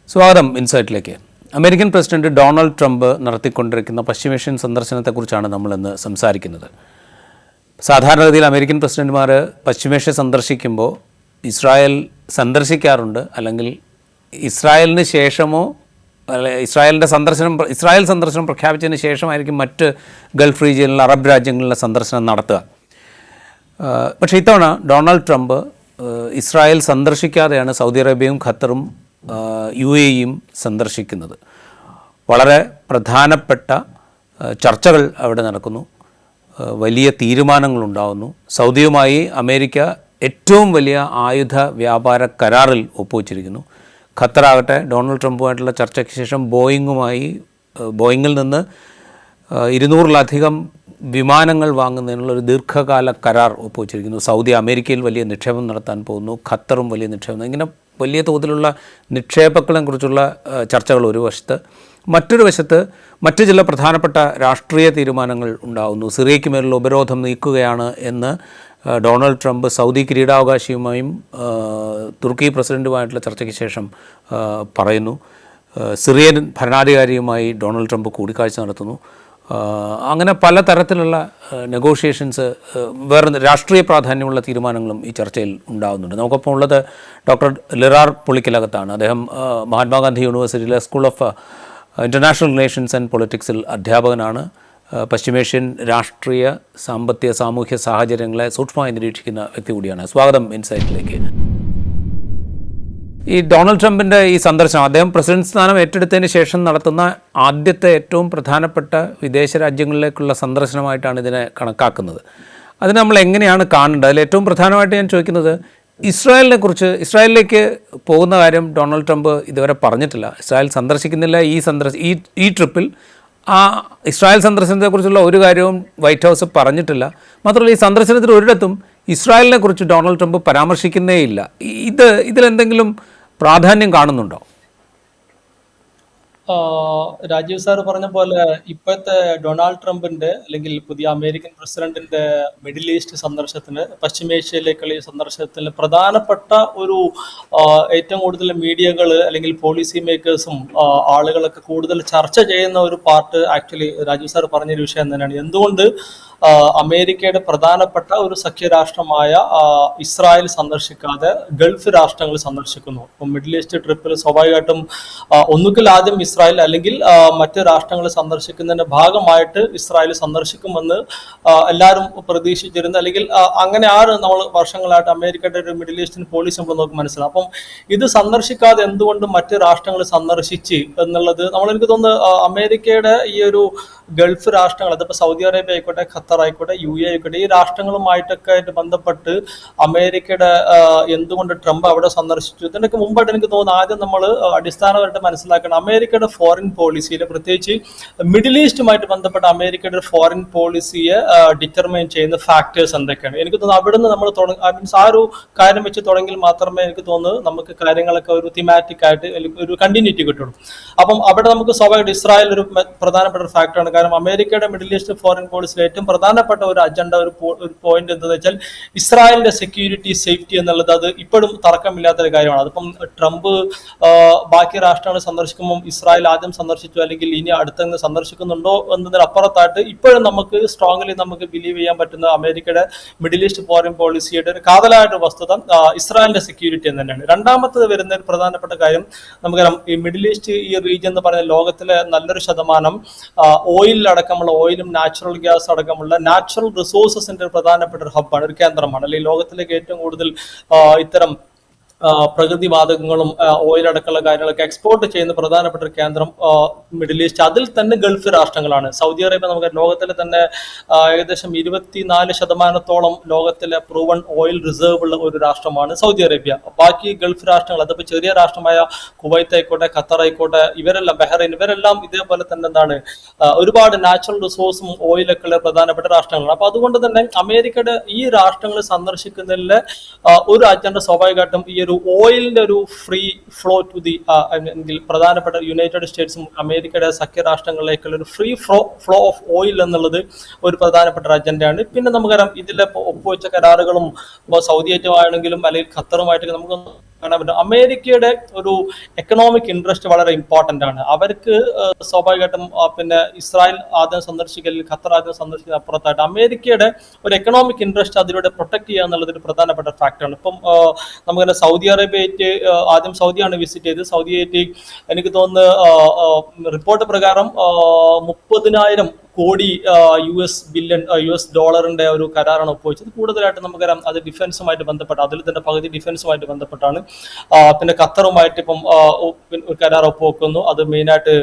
സ്വാഗതം ഇൻസൈറ്റിലേക്ക്. American president Donald Trump നടത്തിക്കൊണ്ടിരിക്കുന്ന പശ്ചിമേഷ്യൻ സന്ദർശനത്തെക്കുറിച്ചാണ് നമ്മളിന്ന് സംസാരിക്കുന്നത്. സാധാരണഗതിയിൽ അമേരിക്കൻ പ്രസിഡന്റുമാർ പശ്ചിമേഷ്യ സന്ദർശിക്കുമ്പോൾ ഇസ്രായേൽ സന്ദർശിക്കാറുണ്ട്, അല്ലെങ്കിൽ ഇസ്രായേലിന് ശേഷമോ ഇസ്രായേൽ സന്ദർശനം പ്രഖ്യാപിച്ചതിന് ശേഷമായിരിക്കും മറ്റ് ഗൾഫ് റീജിയനിലെ അറബ് രാജ്യങ്ങളിലെ സന്ദർശനം നടത്തുക. പക്ഷേ ഇത്തവണ ഡൊണാൾഡ് ട്രംപ് ഇസ്രായേൽ സന്ദർശിക്കാതെയാണ് സൗദി അറേബ്യയും ഖത്തറും UAEയും സന്ദർശിക്കുന്നത്. വളരെ പ്രധാനപ്പെട്ട ചർച്ചകൾ അവിടെ നടക്കുന്നു, വലിയ തീരുമാനങ്ങളുണ്ടാകുന്നു. സൗദിയുമായി അമേരിക്ക ഏറ്റവും വലിയ ആയുധ വ്യാപാര കരാറിൽ ഒപ്പുവച്ചിരിക്കുന്നു. ഖത്തറാകട്ടെ ഡൊണാൾഡ് ട്രംപുമായിട്ടുള്ള ചർച്ചയ്ക്ക് ശേഷം ബോയിങ്ങിൽ നിന്ന് 200-ലധികം വിമാനങ്ങൾ വാങ്ങുന്നതിനുള്ളൊരു ദീർഘകാല കരാർ ഒപ്പുവച്ചിരിക്കുന്നു. സൗദി അമേരിക്കയിൽ വലിയ നിക്ഷേപം നടത്താൻ പോകുന്നു, ഖത്തറും വലിയ നിക്ഷേപം. ഇങ്ങനെ വലിയ തോതിലുള്ള നിക്ഷേപങ്ങളെക്കുറിച്ചുള്ള ചർച്ചകൾ ഒരു വശത്ത്, മറ്റൊരു വശത്ത് മറ്റ് ചില പ്രധാനപ്പെട്ട രാഷ്ട്രീയ തീരുമാനങ്ങൾ ഉണ്ടാകുന്നു. സിറിയയ്ക്ക് മേലുള്ള ഉപരോധം നീക്കുകയാണ് എന്ന് ഡൊണാൾഡ് ട്രംപ് സൗദി കിരീടാവകാശിയുമായും തുർക്കി പ്രസിഡൻറ്റുമായിട്ടുള്ള ചർച്ചയ്ക്ക് ശേഷം പറയുന്നു. സിറിയൻ ഭരണാധികാരിയുമായി ഡൊണാൾഡ് ട്രംപ് കൂടിക്കാഴ്ച നടത്തുന്നു. അങ്ങനെ പലതരത്തിലുള്ള നെഗോഷിയേഷൻസ്, വേറെ രാഷ്ട്രീയ പ്രാധാന്യമുള്ള തീരുമാനങ്ങളും ഈ ചർച്ചയിൽ ഉണ്ടാകുന്നുണ്ട്. നമുക്കൊപ്പം ഉള്ളത് ഡോക്ടർ ലിറാർ പുളിക്കലകത്താണ്. അദ്ദേഹം മഹാത്മാഗാന്ധി യൂണിവേഴ്സിറ്റിയിലെ school of international relations and പൊളിറ്റിക്സിൽ അധ്യാപകനാണ്. പശ്ചിമേഷ്യൻ രാഷ്ട്രീയ, സാമ്പത്തിക, സാമൂഹ്യ സാഹചര്യങ്ങളെ സൂക്ഷ്മമായി നിരീക്ഷിക്കുന്ന വ്യക്തി കൂടിയാണ്. സ്വാഗതം ഇൻസൈറ്റിലേക്ക്. ഈ ഡൊണാൾഡ് ട്രംപിൻ്റെ ഈ സന്ദർശനം, അദ്ദേഹം പ്രസിഡന്റ് സ്ഥാനം ഏറ്റെടുത്തതിന് ശേഷം നടത്തുന്ന ആദ്യത്തെ ഏറ്റവും പ്രധാനപ്പെട്ട വിദേശ രാജ്യങ്ങളിലേക്കുള്ള സന്ദർശനമായിട്ടാണ് ഇതിനെ കണക്കാക്കുന്നത്. അതിന് നമ്മൾ എങ്ങനെയാണ് കാണേണ്ടത്? അതിൽ ഏറ്റവും പ്രധാനമായിട്ട് ഞാൻ ചോദിക്കുന്നത്, ഇസ്രായേലിലേക്ക് പോകുന്ന കാര്യം ഡൊണാൾഡ് ട്രംപ് ഇതുവരെ പറഞ്ഞിട്ടില്ല. ഇസ്രായേൽ സന്ദർശിക്കുന്നില്ല. ഈ ട്രിപ്പിൽ ആ ഇസ്രായേൽ സന്ദർശനത്തെക്കുറിച്ചുള്ള ഒരു കാര്യവും വൈറ്റ് ഹൗസ് പറഞ്ഞിട്ടില്ല. മാത്രമല്ല, ഈ സന്ദർശനത്തിൽ ഒരിടത്തും ഇസ്രായേലിനെ കുറിച്ച് ഡൊണാൾഡ് ട്രംപ് പരാമർശിക്കുന്നേയില്ല. ഇതിലെന്തെങ്കിലും പ്രാധാന്യം കാണുന്നുണ്ടോ? രാജീവ് സാർ പറഞ്ഞ പോലെ ഇപ്പോഴത്തെ ഡൊണാൾഡ് ട്രംപിന്റെ അല്ലെങ്കിൽ പുതിയ അമേരിക്കൻ പ്രസിഡന്റിന്റെ മിഡിൽ ഈസ്റ്റ് സന്ദർശനത്തിന്, പശ്ചിമേഷ്യയിലേക്കുള്ള ഈ സന്ദർശനത്തിന് പ്രധാനപ്പെട്ട ഒരു ഏറ്റവും കൂടുതൽ മീഡിയകൾ അല്ലെങ്കിൽ പോളിസി മേക്കേഴ്സും ആളുകളൊക്കെ കൂടുതൽ ചർച്ച ചെയ്യുന്ന ഒരു പാർട്ട് ആക്ച്വലി രാജീവ് സാർ പറഞ്ഞൊരു വിഷയം തന്നെയാണ്. എന്തുകൊണ്ട് അമേരിക്കയുടെ പ്രധാനപ്പെട്ട ഒരു സഖ്യരാഷ്ട്രമായ ഇസ്രായേൽ സന്ദർശിക്കാതെ ഗൾഫ് രാഷ്ട്രങ്ങൾ സന്ദർശിക്കുന്നു? ഇപ്പം മിഡിൽ ഈസ്റ്റ് ട്രിപ്പിൽ സ്വാഭാവികമായിട്ടും ഒന്നുകിൽ ആദ്യം ഇസ്രായേൽ അല്ലെങ്കിൽ മറ്റ് രാഷ്ട്രങ്ങൾ സന്ദർശിക്കുന്നതിന്റെ ഭാഗമായിട്ട് ഇസ്രായേൽ സന്ദർശിക്കുമെന്ന് എല്ലാവരും പ്രതീക്ഷിച്ചിരുന്നു. അല്ലെങ്കിൽ അങ്ങനെയാണ് നമ്മൾ വർഷങ്ങളായിട്ട് അമേരിക്കയുടെ ഒരു മിഡിൽ ഈസ്റ്റിന് പോളിസി നമ്മൾ നമുക്ക് മനസ്സിലാവും. അപ്പം ഇത് സന്ദർശിക്കാതെ എന്തുകൊണ്ട് മറ്റ് രാഷ്ട്രങ്ങൾ സന്ദർശിച്ച് എന്നുള്ളത് എനിക്ക് തോന്നുന്നു അമേരിക്കയുടെ ഈ ഒരു ഗൾഫ് രാഷ്ട്രങ്ങൾ, അതിപ്പോൾ സൗദി അറേബ്യ ആയിക്കോട്ടെ, ഖത്തർ ആയിക്കോട്ടെ, UAE ആയിക്കോട്ടെ, ഈ രാഷ്ട്രങ്ങളുമായിട്ടൊക്കെ ആയിട്ട് ബന്ധപ്പെട്ട് അമേരിക്കയുടെ എന്തുകൊണ്ട് ട്രംപ് അവിടെ സന്ദർശിച്ചു ഇതിനൊക്കെ മുമ്പായിട്ട് എനിക്ക് തോന്നുന്നു ആദ്യം നമ്മൾ അടിസ്ഥാനപരമായിട്ട് മനസ്സിലാക്കണം അമേരിക്കയുടെ ഫോറിൻ പോളിസിയിൽ, പ്രത്യേകിച്ച് മിഡിൽ ഈസ്റ്റുമായിട്ട് ബന്ധപ്പെട്ട അമേരിക്കയുടെ ഫോറിൻ പോളിസിയെ ഡിറ്റർമൈൻ ചെയ്യുന്ന ഫാക്ടേഴ്സ് എന്തൊക്കെയാണ്. എനിക്ക് തോന്നുന്നു അവിടുന്ന് നമ്മൾ മീൻസ് ആ ഒരു കാര്യം വെച്ച് തുടങ്ങിയാൽ മാത്രമേ എനിക്ക് തോന്നുന്നു നമുക്ക് കാര്യങ്ങളൊക്കെ ഒരു തിമാറ്റിക് ആയിട്ട് ഒരു കണ്ടിന്യൂറ്റി കിട്ടുള്ളൂ. അപ്പം അവിടെ നമുക്ക് സ്വാഭാവികമായിട്ട് ഇസ്രായേൽ ഒരു പ്രധാനപ്പെട്ട ഒരു ഫാക്ടറാണ്. കാരണം അമേരിക്കയുടെ മിഡിൽ ഈസ്റ്റ് ഫോറിൻ പോളിസിയിൽ ഏറ്റവും പ്രധാനപ്പെട്ട ഒരു അജണ്ട, ഒരു പോയിന്റ് എന്താണെന്ന് വെച്ചാൽ ഇസ്രായേലിന്റെ സെക്യൂരിറ്റി, സേഫ്റ്റി എന്നുള്ളത് അത് ഇപ്പോഴും തർക്കമില്ലാത്തൊരു കാര്യമാണ്. അതിപ്പം ട്രംപ് ബാക്കി രാഷ്ട്രങ്ങൾ സന്ദർശിക്കുമ്പോൾ ഇസ്രായേൽ ആദ്യം സന്ദർശിച്ചു അല്ലെങ്കിൽ ഇനി അടുത്തെന്ന് സന്ദർശിക്കുന്നുണ്ടോ എന്നതിനപ്പുറത്തായിട്ട് ഇപ്പോഴും നമുക്ക് സ്ട്രോങ്ലി നമുക്ക് ബിലീവ് ചെയ്യാൻ പറ്റുന്ന അമേരിക്കയുടെ മിഡിൽ ഈസ്റ്റ് ഫോറിൻ പോളിസിയുടെ ഒരു കാതലായിട്ട് വസ്തുത ഇസ്രായേലിന്റെ സെക്യൂരിറ്റി എന്ന് തന്നെയാണ്. രണ്ടാമത്തത് വരുന്ന ഒരു പ്രധാനപ്പെട്ട കാര്യം നമുക്കറിയാം, ഈ മിഡിൽ ഈസ്റ്റ് ഈ റീജിയൻ എന്ന് പറഞ്ഞ ലോകത്തിലെ നല്ലൊരു ശതമാനം ഓയിൽ അടക്കമുള്ള, ഓയിലും നാച്ചുറൽ ഗ്യാസ് അടക്കമുള്ള നാച്ചുറൽ റിസോഴ്സസിന്റെ പ്രധാനപ്പെട്ട ഒരു ഹബ്ബാണ്, ഒരു കേന്ദ്രമാണ്. അല്ലെങ്കിൽ ലോകത്തിലേക്ക് ഏറ്റവും കൂടുതൽ ഇത്തരം പ്രകൃതി വാതകങ്ങളും ഓയിൽ അടക്കമുള്ള കാര്യങ്ങളൊക്കെ എക്സ്പോർട്ട് ചെയ്യുന്ന പ്രധാനപ്പെട്ട ഒരു കേന്ദ്രം മിഡിൽ ഈസ്റ്റ്. അതിൽ തന്നെ ഗൾഫ് രാഷ്ട്രങ്ങളാണ്. സൗദി അറേബ്യ നമുക്ക് ലോകത്തിലെ തന്നെ ഏകദേശം 24% ലോകത്തിലെ പ്രൂവൺ ഓയിൽ റിസർവ് ഉള്ള ഒരു രാഷ്ട്രമാണ് സൗദി അറേബ്യ. ബാക്കി ഗൾഫ് രാഷ്ട്രങ്ങൾ, അതിപ്പോൾ ചെറിയ രാഷ്ട്രമായ കുവൈത്ത് ആയിക്കോട്ടെ, ഖത്തർ ആയിക്കോട്ടെ, ഇവരെല്ലാം, ബഹ്റൈൻ, ഇവരെല്ലാം ഇതേപോലെ തന്നെ എന്താണ് ഒരുപാട് നാച്ചുറൽ റിസോഴ്സും ഓയിലൊക്കെ ഉള്ള പ്രധാനപ്പെട്ട രാഷ്ട്രങ്ങളാണ്. അപ്പൊ അതുകൊണ്ട് തന്നെ അമേരിക്കയുടെ ഈ രാഷ്ട്രങ്ങൾ സന്ദർശിക്കുന്നതിൽ ഒരു അജണ്ട സ്വാഭാവികമായിട്ടും ഈ ഒരു ഓയിലിന്റെ ഒരു ഫ്രീ ഫ്ലോ ടു ദി പ്രധാനപ്പെട്ട യുണൈറ്റഡ് സ്റ്റേറ്റ്സും അമേരിക്കയുടെ സഖ്യരാഷ്ട്രങ്ങളിലേക്കുള്ള ഒരു ഫ്രീ ഫ്ലോ ഓഫ് ഓയിൽ എന്നുള്ളത് ഒരു പ്രധാനപ്പെട്ട അജണ്ടയാണ്. പിന്നെ നമുക്കറിയാം ഇതിലെ ഒപ്പുവെച്ച കരാറുകളും ഇപ്പോൾ സൗദി ആയിട്ടുമാണെങ്കിലും അല്ലെങ്കിൽ ഖത്തറുമായിട്ടൊക്കെ നമുക്ക് കാണാൻ പറ്റും അമേരിക്കയുടെ ഒരു എക്കണോമിക് ഇൻട്രസ്റ്റ് വളരെ ഇമ്പോർട്ടന്റ് ആണ്. അവർക്ക് സ്വാഭാവികമായിട്ടും പിന്നെ ഇസ്രായേൽ ആദ്യം സന്ദർശിക്കൽ, ഖത്തർ ആദ്യം സന്ദർശിക്കുന്ന അപ്പുറത്തായിട്ട് അമേരിക്കയുടെ ഒരു എക്കണോമിക് ഇൻട്രസ്റ്റ് അതിലൂടെ പ്രൊട്ടക്ട് ചെയ്യുക എന്നുള്ളത് ഒരു പ്രധാനപ്പെട്ട ഫാക്ടറാണ്. ഇപ്പം നമുക്കറിയാം സൗദി അറേബ്യയായിട്ട് ആദ്യം സൗദിയാണ് വിസിറ്റ് ചെയ്തത്. സൗദിയായിട്ട് എനിക്ക് തോന്നുന്നു റിപ്പോർട്ട് പ്രകാരം 30,000 കോടി US ഡോളറിന്റെ ഒരു കരാറാണ് ഒപ്പുവെച്ചത്. കൂടുതലായിട്ട് നമുക്കറിയാം അത് ഡിഫൻസുമായിട്ട് ബന്ധപ്പെട്ട, അതിൽ തന്നെ പകുതി ഡിഫൻസുമായിട്ട് ബന്ധപ്പെട്ടാണ്. പിന്നെ ഖത്തറുമായിട്ട് ഇപ്പം ഒരു കരാർ ഒപ്പുവെക്കുന്നു. അത് മെയിനായിട്ട്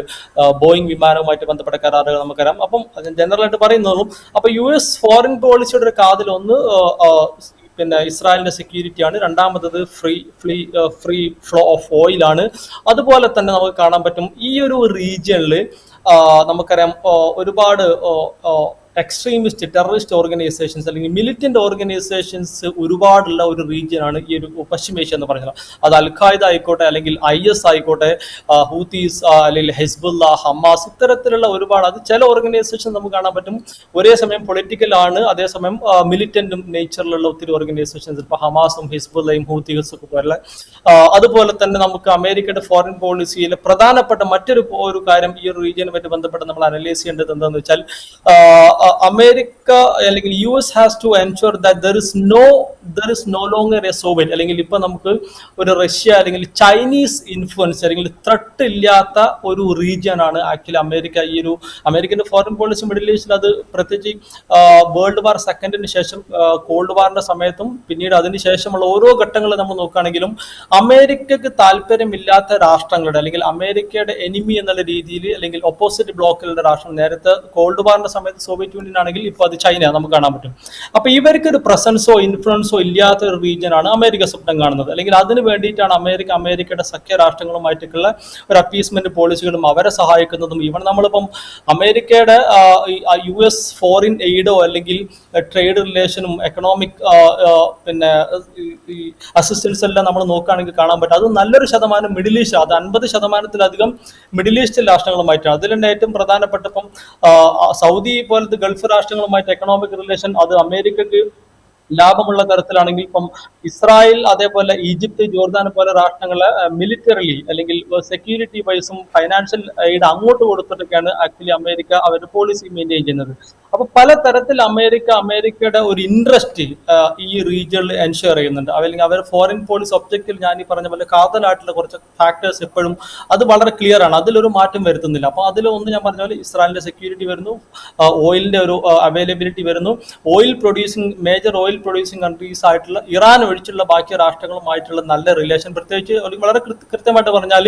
ബോയിങ് വിമാനവുമായിട്ട് ബന്ധപ്പെട്ട കരാറുകൾ നമുക്കറിയാം. അപ്പം ജനറൽ ആയിട്ട് പറയുന്നതും അപ്പൊ US ഫോറിൻ പോളിസിയുടെ ഒരു കാതിൽ ഒന്ന് പിന്നെ ഇസ്രായേലിന്റെ സെക്യൂരിറ്റിയാണ്, രണ്ടാമത്തത് ഫ്രീ ഫ്ലോ ഓഫ് ഓയിൽ ആണ്. അതുപോലെ തന്നെ നമുക്ക് കാണാൻ പറ്റും ഈ ഒരു റീജിയനിൽ നമുക്കറിയാം ഒരുപാട് എക്സ്ട്രീമിസ്റ്റ് ടെററിസ്റ്റ് ഓർഗനൈസേഷൻസ് അല്ലെങ്കിൽ മിലിറ്റന്റ് ഓർഗനൈസേഷൻസ് ഒരുപാടുള്ള ഒരു റീജിയൻ ആണ് ഈ ഒരു പശ്ചിമേഷ്യ എന്ന് പറയുന്നത്. അത് അൽഖായ്ദ ആയിക്കോട്ടെ, അല്ലെങ്കിൽ IS ആയിക്കോട്ടെ, ഹൂത്തീസ്, അല്ലെങ്കിൽ ഹെസ്ബുല്ല, ഹമാസ്, ഇത്തരത്തിലുള്ള ഒരുപാട്, അത് ചില ഓർഗനൈസേഷൻ നമുക്ക് കാണാൻ പറ്റും ഒരേ സമയം പൊളിറ്റിക്കൽ ആണ്, അതേസമയം മിലിറ്റന്റും നേച്ചറിലുള്ള ഒത്തിരി ഓർഗനൈസേഷൻസ്, ഇപ്പൊ ഹമാസും ഹിസ്ബുല്ലയും ഹൂത്തീസും ഒക്കെ പോലെ. അതുപോലെ തന്നെ നമുക്ക് അമേരിക്കയുടെ ഫോറിൻ പോളിസിയിലെ പ്രധാനപ്പെട്ട മറ്റൊരു കാര്യം ഈ ഒരു റീജിയനുമായിട്ട് ബന്ധപ്പെട്ട് നമ്മൾ അനലൈസ് ചെയ്യേണ്ടത് എന്താണെന്ന് വെച്ചാൽ അമേരിക്ക അല്ലെങ്കിൽ US has to ensure that there is no longer a Soviet, അല്ലെങ്കിൽ ഇപ്പൊ നമുക്ക് ഒരു റഷ്യ അല്ലെങ്കിൽ ചൈനീസ് ഇൻഫ്ലുവൻസ് അല്ലെങ്കിൽ ത്രട്ട് ഇല്ലാത്ത ഒരു റീജിയൻ ആണ് ആക്ച്വലി അമേരിക്ക. ഈ ഒരു അമേരിക്കന്റെ ഫോറിൻ പോളിസി മിഡിൽ ഈസ്റ്റിൽ അത് പ്രത്യേകിച്ച് വേൾഡ് വാർ സെക്കൻഡിന് ശേഷം, കോൾഡ് വാറിന്റെ സമയത്തും പിന്നീട് അതിനുശേഷമുള്ള ഓരോ ഘട്ടങ്ങളിൽ നമ്മൾ നോക്കുകയാണെങ്കിലും അമേരിക്കക്ക് താല്പര്യമില്ലാത്ത രാഷ്ട്രങ്ങളുടെ അല്ലെങ്കിൽ അമേരിക്കയുടെ എനിമി എന്നുള്ള രീതിയിൽ അല്ലെങ്കിൽ ഓപ്പോസിറ്റ് ബ്ലോക്കിലുള്ള രാഷ്ട്രം, നേരത്തെ കോൾഡ് വാറിന്റെ സമയത്ത് സോവിയറ്റ് യൂണിയൻ ആണെങ്കിൽ ഇപ്പോൾ അത് ചൈന നമുക്ക് കാണാൻ പറ്റും. അപ്പൊ ഇവർക്ക് ഒരു പ്രസൻസോ ഇൻഫ്ലുവൻസോ ഇല്ലാത്ത ഒരു റീജിയൻ ആണ് അമേരിക്ക സ്വപ്നം കാണുന്നത്. അല്ലെങ്കിൽ അതിന് വേണ്ടിയിട്ടാണ് അമേരിക്കയുടെ സഖ്യ രാഷ്ട്രങ്ങളുമായിട്ടുള്ള ഒരു അപ്പീസ്മെന്റ് പോളിസികളും അവരെ സഹായിക്കുന്നതും. ഈവൻ നമ്മളിപ്പം അമേരിക്കയുടെ US ഫോറിൻ എയ്ഡോ അല്ലെങ്കിൽ ട്രേഡ് റിലേഷനും എക്കണോമിക് പിന്നെ അസിസ്റ്റൻസ് എല്ലാം നമ്മൾ നോക്കുകയാണെങ്കിൽ കാണാൻ പറ്റും അത് നല്ലൊരു ശതമാനം മിഡിൽ ഈസ്റ്റ്, അത് 50% മിഡിൽ ഈസ്റ്റ് രാഷ്ട്രങ്ങളുമായിട്ടാണ്. അതിൽ തന്നെ ഏറ്റവും പ്രധാനപ്പെട്ട ഇപ്പം സൗദി പോലത്തെ ഗൾഫ് രാഷ്ട്രങ്ങളുമായിട്ട് എക്കണോമിക് റിലേഷൻ അത് അമേരിക്കക്ക് ലാഭമുള്ള തരത്തിലാണെങ്കിൽ ഇപ്പം ഇസ്രായേൽ, അതേപോലെ ഈജിപ്ത്, ജോർദാൻ പോലെ രാഷ്ട്രങ്ങളെ മിലിറ്ററിലി അല്ലെങ്കിൽ സെക്യൂരിറ്റി വൈസും ഫൈനാൻഷ്യൽ എയ്ഡ് അങ്ങോട്ട് കൊടുത്തിട്ടൊക്കെയാണ് ആക്ച്വലി അമേരിക്ക അവരുടെ പോളിസി മെയിൻറ്റെയിൻ ചെയ്യുന്നത്. അപ്പൊ പല തരത്തിൽ അമേരിക്കയുടെ ഒരു ഇൻട്രസ്റ്റ് ഈ റീജിയനിൽ എൻഷുർ ചെയ്യുന്നുണ്ട്. അല്ലെങ്കിൽ അവരുടെ ഫോറിൻ പോളിസി ഒബ്ജക്റ്റീവ് ഞാൻ ഈ പറഞ്ഞ പോലെ കാതലായിട്ടുള്ള കുറച്ച് ഫാക്ടേഴ്സ് എപ്പോഴും അത് വളരെ ക്ലിയർ ആണ്, അതിലൊരു മാറ്റം വരുത്തുന്നില്ല. അപ്പൊ അതിലൊന്ന് ഞാൻ പറഞ്ഞ പോലെ ഇസ്രായേലിന്റെ സെക്യൂരിറ്റി വരുന്നു, ഓയിലിന്റെ ഒരു അവൈലബിലിറ്റി വരുന്നു, മേജർ ഓയിൽ പ്രൊഡ്യൂസിങ് കൺട്രീസ് ആയിട്ടുള്ള ഇറാൻ ഒഴിച്ചുള്ള ബാക്കി രാഷ്ട്രങ്ങളുമായിട്ടുള്ള നല്ല റിലേഷൻ, പ്രത്യേകിച്ച് വളരെ കൃത്യമായിട്ട് പറഞ്ഞാൽ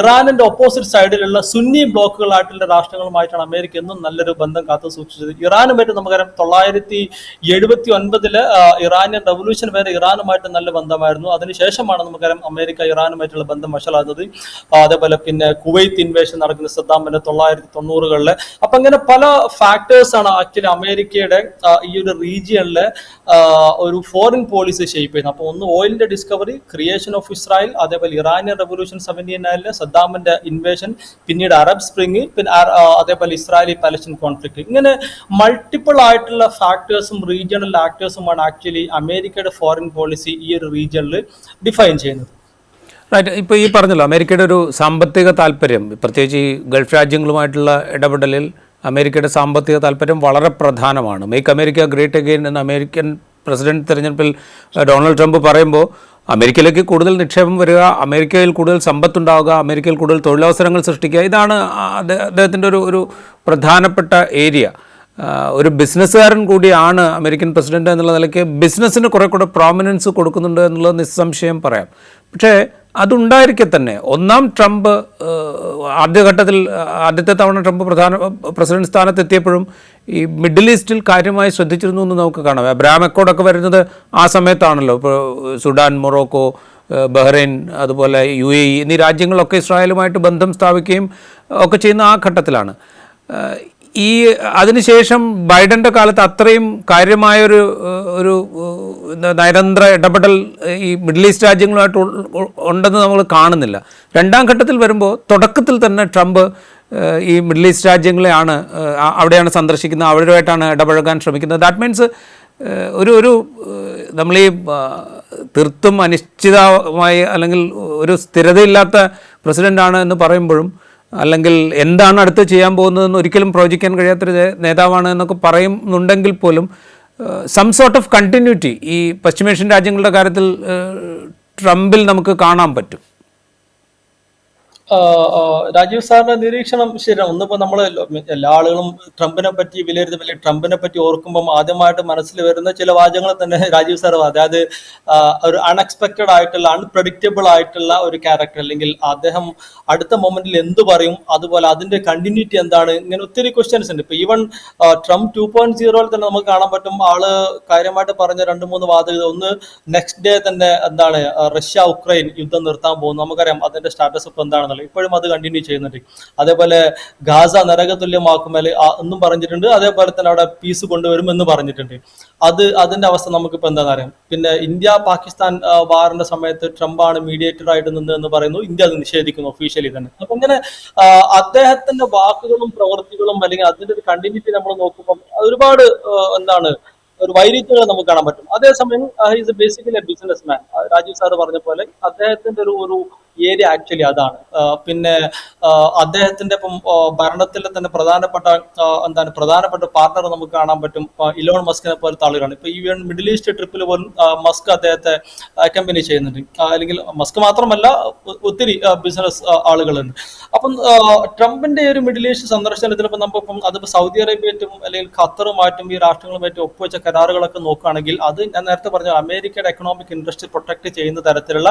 ഇറാനിന്റെ ഓപ്പോസിറ്റ് സൈഡിലുള്ള സുന്നി ബ്ലോക്കുകളായിട്ടുള്ള രാഷ്ട്രങ്ങളുമായിട്ടാണ് അമേരിക്ക എന്നും നല്ലൊരു ബന്ധം കാത്തു സൂക്ഷിച്ചത്. ഇറാനുമായിട്ട് നമുക്കറിയാം 1979 ഇറാനിയൻ റവല്യൂഷൻ വരെ ഇറാനുമായിട്ട് നല്ല ബന്ധമായിരുന്നു. അതിനുശേഷമാണ് നമുക്കറിയാം അമേരിക്ക ഇറാനുമായിട്ടുള്ള ബന്ധം വഷളാകുന്നത്. അതേപോലെ പിന്നെ കുവൈത്ത് ഇൻവേഷൻ നടക്കുന്ന സദ്ദാമിന്റെ 1990-കളിലെ. അപ്പൊ അങ്ങനെ പല ഫാക്ടേഴ്സ് ആണ് ആക്ച്വലി അമേരിക്കയുടെ ഈ ഒരു റീജിയനിലെ ഒരു ഫോറിൻ പോളിസി ഷേപ്പ് ചെയ്യുന്നത്. അപ്പൊ ഒന്ന് ഓയിലിന്റെ ഡിസ്കവറി, ക്രിയേഷൻ ഓഫ് ഇസ്രായേൽ, അതേപോലെ ഇറാനിയൻ റവല്യൂഷൻ 79-ലെ സദ്ദാമിന്റെ ഇൻവേഷൻ, പിന്നീട് അറബ് സ്പ്രിംഗ്, പിന്നെ അതേപോലെ ഇസ്രായേലി പാലസ്തീൻ കോൺഫ്ലിക്ട്. ഇങ്ങനെ മൾട്ടിപ്പിൾ ആയിട്ടുള്ള ഫാക്ടേഴ്സും റീജിയണൽ ആക്ടേഴ്സുമാണ് ആക്ച്വലി അമേരിക്കയുടെ ഫോറിൻ പോളിസി ഈ ഒരു റീജിയനിൽ ഡിഫൈൻ ചെയ്യുന്നത്. റൈറ്റ്. ഇപ്പോൾ ഈ പറഞ്ഞല്ലോ അമേരിക്കയുടെ ഒരു സാമ്പത്തിക താല്പര്യം, പ്രത്യേകിച്ച് ഈ ഗൾഫ് രാജ്യങ്ങളുമായിട്ടുള്ള ഇടപെടലിൽ അമേരിക്കയുടെ സാമ്പത്തിക താല്പര്യം വളരെ പ്രധാനമാണ്. മേക്ക് അമേരിക്ക ഗ്രേറ്റ് അഗെയിൻ എന്ന അമേരിക്കൻ പ്രസിഡന്റ് തെരഞ്ഞെടുപ്പിൽ ഡൊണാൾഡ് ട്രംപ് പറയുമ്പോൾ അമേരിക്കയിലേക്ക് കൂടുതൽ നിക്ഷേപം വരിക, അമേരിക്കയിൽ കൂടുതൽ സമ്പത്തുണ്ടാവുക, അമേരിക്കയിൽ കൂടുതൽ തൊഴിലവസരങ്ങൾ സൃഷ്ടിക്കുക, ഇതാണ് അദ്ദേഹത്തിൻ്റെ ഒരു പ്രധാനപ്പെട്ട ഏരിയ. ഒരു ബിസിനസ്സുകാരൻ കൂടിയാണ് അമേരിക്കൻ പ്രസിഡന്റ് എന്നുള്ള നിലയ്ക്ക് ബിസിനസ്സിന് കുറെ കൂടെ പ്രോമിനൻസ് കൊടുക്കുന്നുണ്ട് എന്നുള്ളത് നിസ്സംശയം പറയാം. പക്ഷേ അതുണ്ടായിരിക്കെ തന്നെ ഒന്നാം ട്രംപ് ആദ്യത്തെ തവണ ട്രംപ് പ്രസിഡന്റ് സ്ഥാനത്തെത്തിയപ്പോഴും ഈ മിഡിൽ ഈസ്റ്റിൽ കാര്യമായി ശ്രദ്ധിച്ചിരുന്നു എന്ന് നമുക്ക് കാണാം. അബ്രഹാം അക്കോർഡൊക്കെ വരുന്നത് ആ സമയത്താണല്ലോ. ഇപ്പോൾ സുഡാൻ, മൊറോക്കോ, ബഹ്റൈൻ, അതുപോലെ UAE എന്നീ രാജ്യങ്ങളൊക്കെ ഇസ്രായേലുമായിട്ട് ബന്ധം സ്ഥാപിക്കുകയും ഒക്കെ ചെയ്യുന്ന ആ ഘട്ടത്തിലാണ്. അതിനുശേഷം ബൈഡൻ്റെ കാലത്ത് അത്രയും കാര്യമായൊരു നയതന്ത്ര ഇടപെടൽ ഈ മിഡിൽ ഈസ്റ്റ് രാജ്യങ്ങളുമായിട്ട് ഉണ്ടെന്ന് നമ്മൾ കാണുന്നില്ല. രണ്ടാം ഘട്ടത്തിൽ വരുമ്പോൾ തുടക്കത്തിൽ തന്നെ ട്രംപ് ഈ മിഡിൽ ഈസ്റ്റ് രാജ്യങ്ങളെയാണ് അവിടെയാണ് സന്ദർശിക്കുന്നത്, അവരുമായിട്ടാണ് ഇടപഴകാൻ ശ്രമിക്കുന്നത്. ദാറ്റ് മീൻസ് ഒരു ഒരു നമ്മൾ ഈ തീർത്തും അനിശ്ചിതമായി അല്ലെങ്കിൽ ഒരു സ്ഥിരതയില്ലാത്ത പ്രസിഡൻ്റാണ് എന്ന് പറയുമ്പോഴും, അല്ലെങ്കിൽ എന്താണ് അടുത്ത് ചെയ്യാൻ പോകുന്നതെന്ന് ഒരിക്കലും പ്രവചിക്കാൻ കഴിയാത്തൊരു നേതാവാണ് എന്നൊക്കെ പറയുന്നുണ്ടെങ്കിൽ പോലും സം സോർട്ട് ഓഫ് കണ്ടിന്യൂറ്റി ഈ പശ്ചിമേഷ്യൻ രാജ്യങ്ങളുടെ കാര്യത്തിൽ ട്രംപിൽ നമുക്ക് കാണാൻ പറ്റും. രാജീവ് സാറിന്റെ നിരീക്ഷണം ശരിയാണ്. ഒന്നിപ്പോ നമ്മള് എല്ലാ ആളുകളും ട്രംപിനെ പറ്റി വിലയിരുത്തുമ്പോൾ ട്രംപിനെ പറ്റി ഓർക്കുമ്പോൾ ആദ്യമായിട്ട് മനസ്സിൽ വരുന്ന ചില വാചകങ്ങൾ തന്നെ രാജീവ് സാർ, അതായത് ഒരു അൺഎക്സ്പെക്റ്റഡ് ആയിട്ടുള്ള അൺപ്രഡിക്റ്റബിൾ ആയിട്ടുള്ള ഒരു ക്യാരക്ടർ, അല്ലെങ്കിൽ അദ്ദേഹം അടുത്ത മൊമെന്റിൽ എന്ത് പറയും, അതുപോലെ അതിന്റെ കണ്ടിന്യൂറ്റി എന്താണ്, ഇങ്ങനെ ഒത്തിരി ക്വസ്റ്റ്യൻസ് ഉണ്ട്. ഇപ്പൊ ഈവൻ ട്രംപ് 2.0 തന്നെ നമുക്ക് കാണാൻ പറ്റും. ആള് കാര്യമായിട്ട് പറഞ്ഞ 2-3 വാദഗത. ഒന്ന്, നെക്സ്റ്റ് ഡേ തന്നെ എന്താണ് റഷ്യ ഉക്രൈൻ യുദ്ധം നിർത്താൻ പോകുന്നു. നമുക്കറിയാം അതിന്റെ സ്റ്റാറ്റസ് ഇപ്പൊ എന്താണെന്നുള്ളത്. ഇപ്പോഴും അത് കണ്ടിന്യൂ ചെയ്യുന്നുണ്ട്. അതേപോലെ ഗാസ നരകതുല്യമാക്കും എന്നും പറഞ്ഞിട്ടുണ്ട്. അതേപോലെ തന്നെ അവിടെ പീസ് കൊണ്ടുവരും എന്ന് പറഞ്ഞിട്ടുണ്ട്. അതിന്റെ അവസ്ഥ നമുക്കിപ്പോൾ എന്താണെന്ന് അറിയാം. പിന്നെ ഇന്ത്യ പാകിസ്ഥാൻ വാറിന്റെ സമയത്ത് ട്രംപാണ് മീഡിയേറ്റർ ആയിട്ട് നിന്നതെന്ന് പറയുന്നു. ഇന്ത്യ അത് നിഷേധിക്കുന്നു ഒഫീഷ്യലി തന്നെ. അപ്പൊ ഇങ്ങനെ അദ്ദേഹത്തിന്റെ വാക്കുകളും പ്രവൃത്തികളും അല്ലെങ്കിൽ അതിന്റെ ഒരു കണ്ടിന്യൂറ്റി നമ്മൾ നോക്കുമ്പോൾ ഒരുപാട് ഒരു വൈരുദ്ധ്യങ്ങൾ നമുക്ക് കാണാൻ പറ്റും. അതേസമയം is basically a businessman. Rajeev sir പറഞ്ഞ പോലെ അദ്ദേഹത്തിന്റെ ഒരു ഏരിയ ആക്ച്വലി അതാണ്. പിന്നെ അദ്ദേഹത്തിന്റെ ഇപ്പം ഭരണത്തിലെ തന്നെ പ്രധാനപ്പെട്ട പാർട്ണർ നമുക്ക് കാണാൻ പറ്റും ഇലോൺ മസ്കിനെ പോലത്തെ ആളുകളാണ്. ഇപ്പൊ ഈ മിഡിൽ ഈസ്റ്റ് ട്രിപ്പിൽ പോലും മസ്ക് അദ്ദേഹത്തെ അക്കമ്പനി ചെയ്യുന്നുണ്ട്. അല്ലെങ്കിൽ മസ്ക് മാത്രമല്ല, ഒത്തിരി ബിസിനസ് ആളുകളുണ്ട്. അപ്പം ട്രംപിന്റെ ഒരു മിഡിൽ ഈസ്റ്റ് സന്ദർശനത്തിൽ ഇപ്പം നമ്മളിപ്പം അതിപ്പോ സൗദി അറേബ്യറ്റും അല്ലെങ്കിൽ ഖത്തറുമായിട്ടും ഈ രാഷ്ട്രങ്ങളുമായിട്ടും ഒപ്പുവെച്ച കരാറുകളൊക്കെ നോക്കുകയാണെങ്കിൽ അത് ഞാൻ നേരത്തെ പറഞ്ഞ അമേരിക്കയുടെ എക്കണോമിക് ഇൻട്രസ്റ്റ് പ്രൊട്ടക്ട് ചെയ്യുന്ന തരത്തിലുള്ള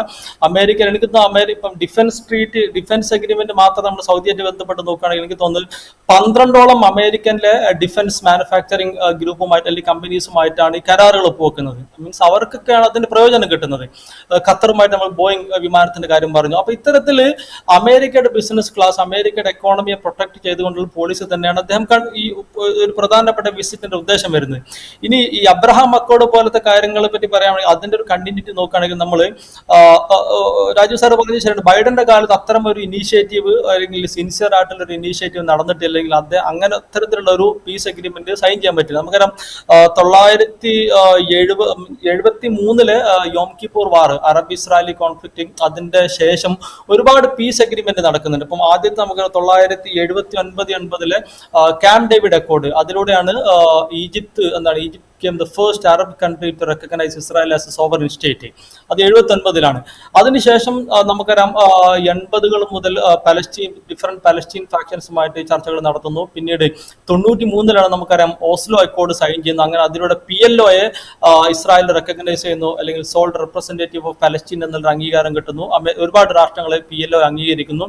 ഇപ്പം ഡിഫൻസ് അഗ്രിമെന്റ് മാത്രം നമ്മൾ സൗദിയായിട്ട് ബന്ധപ്പെട്ട് നോക്കുകയാണെങ്കിൽ എനിക്ക് തോന്നുന്നു 12ഓളം അമേരിക്കനിലെ ഡിഫൻസ് മാനുഫാക്ചറിങ് ഗ്രൂപ്പുമായിട്ട് അല്ലെങ്കിൽ കമ്പനീസുമായിട്ടാണ് ഈ കരാറുകൾ ഒപ്പുവെക്കുന്നത്. മീൻസ് അവർക്കൊക്കെയാണ് അതിന്റെ പ്രയോജനം കിട്ടുന്നത്. ഖത്തറുമായിട്ട് നമ്മൾ ബോയിങ് വിമാനത്തിന്റെ കാര്യം പറഞ്ഞു. അപ്പൊ ഇത്തരത്തില് അമേരിക്കയുടെ ബിസിനസ് ക്ലാസ്, അമേരിക്കയുടെ എക്കോണമിയെ പ്രൊട്ടക്ട് ചെയ്തുകൊണ്ടുള്ള പോളിസി തന്നെയാണ് അദ്ദേഹം ഈ ഒരു പ്രധാനപ്പെട്ട വിസിറ്റിന്റെ ഉദ്ദേശം വരുന്നത്. ഇനി ഈ അബ്രഹാം അക്കോർഡ് പോലത്തെ കാര്യങ്ങളെ പറ്റി പറയുകയാണെങ്കിൽ അതിന്റെ ഒരു കണ്ടിന്യൂറ്റി നോക്കുകയാണെങ്കിൽ നമ്മൾ രാജീവ് സാർ പറഞ്ഞ ശരിയാണ്. ബൈഡന്റെ കാലത്ത് അത്തരം ഒരു ഇനീഷ്യേറ്റീവ് അല്ലെങ്കിൽ സിൻസിയർ ആയിട്ടുള്ള ഒരു ഇനീഷ്യേറ്റീവ് നടന്നിട്ടില്ലെങ്കിൽ അദ്ദേഹം അങ്ങനെ അത്തരത്തിലുള്ള ഒരു പീസ് അഗ്രിമെന്റ് സൈൻ ചെയ്യാൻ പറ്റില്ല. നമുക്കറിയാം 1973 യോം കിപ്പൂർ വാർ, അറബ് ഇസ്രായേലി കോൺഫ്ലിക്റ്റ്, അതിന്റെ ശേഷം ഒരുപാട് പീസ് അഗ്രിമെന്റ് നടക്കുന്നുണ്ട്. ഇപ്പം ആദ്യത്തെ നമുക്ക് 1979-80 ക്യാമ്പ് ഡേവിഡ് അക്കോർഡ്, അതിലൂടെയാണ് Egypt became the first Arab country to recognize Israel as a sovereign state. അത് 79-ലാണ്. അതിനുശേഷം നമുക്കറിയാം 80-കൾ മുതൽ ഡിഫറെന്റ് പലസ്തീൻ ഫാക്ഷൻസുമായിട്ട് ചർച്ചകൾ നടത്തുന്നു. പിന്നീട് 93-ലാണ് നമുക്കറിയാം ഓസ്ലോ അക്കോർഡ് സൈൻ ചെയ്യുന്നു. അങ്ങനെ അതിലൂടെ PLOയെ ഇസ്രായേൽ റെക്കഗ്നൈസ് ചെയ്യുന്നു, അല്ലെങ്കിൽ സോൾഡ് റെപ്രസെന്റേറ്റീവ് ഓഫ് പലസ്തീൻ എന്നുള്ള അംഗീകാരം കിട്ടുന്നു. ഒരുപാട് രാഷ്ട്രങ്ങളെ PLO അംഗീകരിക്കുന്നു.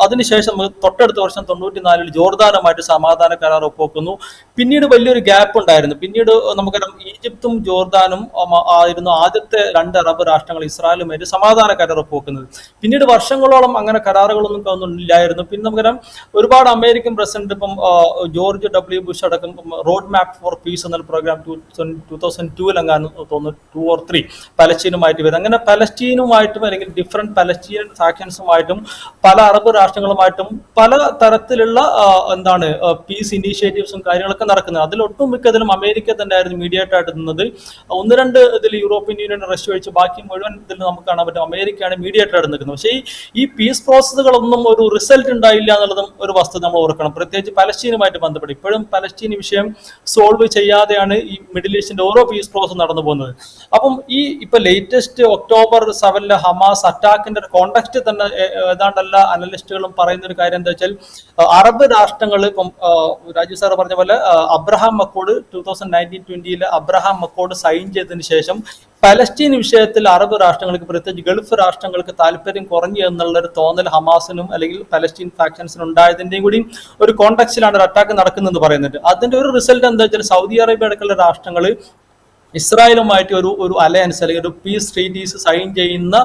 അതിനുശേഷം തൊട്ടടുത്ത വർഷം 94-ൽ ജോർദാനുമായിട്ട് സമാധാന കരാർ ഒപ്പുവെക്കുന്നു. പിന്നീട് വലിയൊരു ഗ്യാപ്പ് ഉണ്ടായിരുന്നു. പിന്നീട് നമുക്കറിയാം ഈജിപ്തും ജോർദാനും ആയിരുന്നു ആദ്യത്തെ 2 അറബ് രാഷ്ട്രങ്ങൾ ഇസ്രായേലുമായിട്ട് സമാധാന കരാർ ഒപ്പുവെക്കുന്നത്. പിന്നീട് വർഷങ്ങളോളം അങ്ങനെ കരാറുകളൊന്നും ഇല്ലായിരുന്നു. പിന്നെ നമുക്കറിയാം ഒരുപാട് അമേരിക്കൻ പ്രസിഡന്റ്, ഇപ്പം ജോർജ് W. ബുഷ് അടക്കം റോഡ് മാപ്പ് ഫോർ പീസ് എന്ന പ്രോഗ്രാം 2002-ലെങ്ങാനും തോന്നുന്നു 2 or 3 പലസ്തീനുമായിട്ട് വരും. അങ്ങനെ പലസ്തീനുമായിട്ടും അല്ലെങ്കിൽ ഡിഫറെന്റ് പലസ്തീൻ ഫാക്ഷൻസുമായിട്ടും പല അറബ് രാഷ്ട്രങ്ങളുമായിട്ടും പല തരത്തിലുള്ള പീസ് ഇനീഷ്യേറ്റീവ്സും കാര്യങ്ങളൊക്കെ നടക്കുന്നത്. അതിൽ ഒട്ടുമിക്കതിലും അമേരിക്ക തന്നെയായിരുന്നു മീഡിയേറ്റർ ആയിട്ട് നിന്നത്. 1-2 ഇതിൽ യൂറോപ്യൻ യൂണിയൻ, റഷ്യ ഒഴിച്ച് ബാക്കി മുഴുവൻ ഇതിൽ നമുക്ക് കാണാൻ പറ്റും അമേരിക്കയാണ് മീഡിയേറ്റർ ആയിട്ട് നിൽക്കുന്നത്. പക്ഷേ ഈ പീസ് പ്രോസസ്സുകളൊന്നും ഒരു റിസൾട്ട് ഉണ്ടായില്ല എന്നുള്ളതും ഒരു വസ്തുത നമ്മൾ ഓർക്കണം. പ്രത്യേകിച്ച് പലസ്തീനുമായിട്ട് ബന്ധപ്പെട്ട് ഇപ്പോഴും പലസ്തീൻ വിഷയം സോൾവ് ചെയ്യാതെയാണ് ഈ മിഡിൽ ഈസ്റ്റിന്റെ ഓരോ പീസ് പ്രോസസ് നടന്നു പോകുന്നത്. അപ്പം ഇപ്പൊ ലേറ്റസ്റ്റ് October 7 ഹമാസ് അറ്റാക്കിന്റെ കോണ്ടെക്സ്റ്റ് തന്നെ ഏതാണ്ട് എല്ലാ അനലിസ്റ്റുകളും പറയുന്ന ഒരു കാര്യം എന്താ വെച്ചാൽ, അറബ് രാഷ്ട്രങ്ങൾ ഇപ്പം രാജീവ് സാർ പറഞ്ഞ പോലെ Abraham Accord 2019-20 Abraham Accord sign ചെയ്തതിനു ശേഷം പലസ്തീൻ വിഷയത്തിൽ അറബ് രാഷ്ട്രങ്ങൾക്ക്, പ്രത്യേകിച്ച് ഗൾഫ് രാഷ്ട്രങ്ങൾക്ക് താല്പര്യം കുറഞ്ഞു എന്നുള്ള ഒരു തോന്നൽ ഹമാസിനും അല്ലെങ്കിൽ പലസ്തീൻ ഫാക്ഷൻസിനും ഉണ്ടായതിന്റെയും കൂടി ഒരു കോണ്ടെക്സ്റ്റിലാണ് ഒരു അറ്റാക്ക് നടക്കുന്നതെന്ന് പറയുന്നുണ്ട്. അതിന്റെ ഒരു റിസൾട്ട് എന്താ വെച്ചാൽ സൗദി അറേബ്യ അടക്കമുള്ള രാഷ്ട്രങ്ങൾ ഇസ്രായേലുമായിട്ട് ഒരു അലയൻസ് അല്ലെങ്കിൽ ഒരു പീസ് ട്രീറ്റീസ് സൈൻ ചെയ്യുന്ന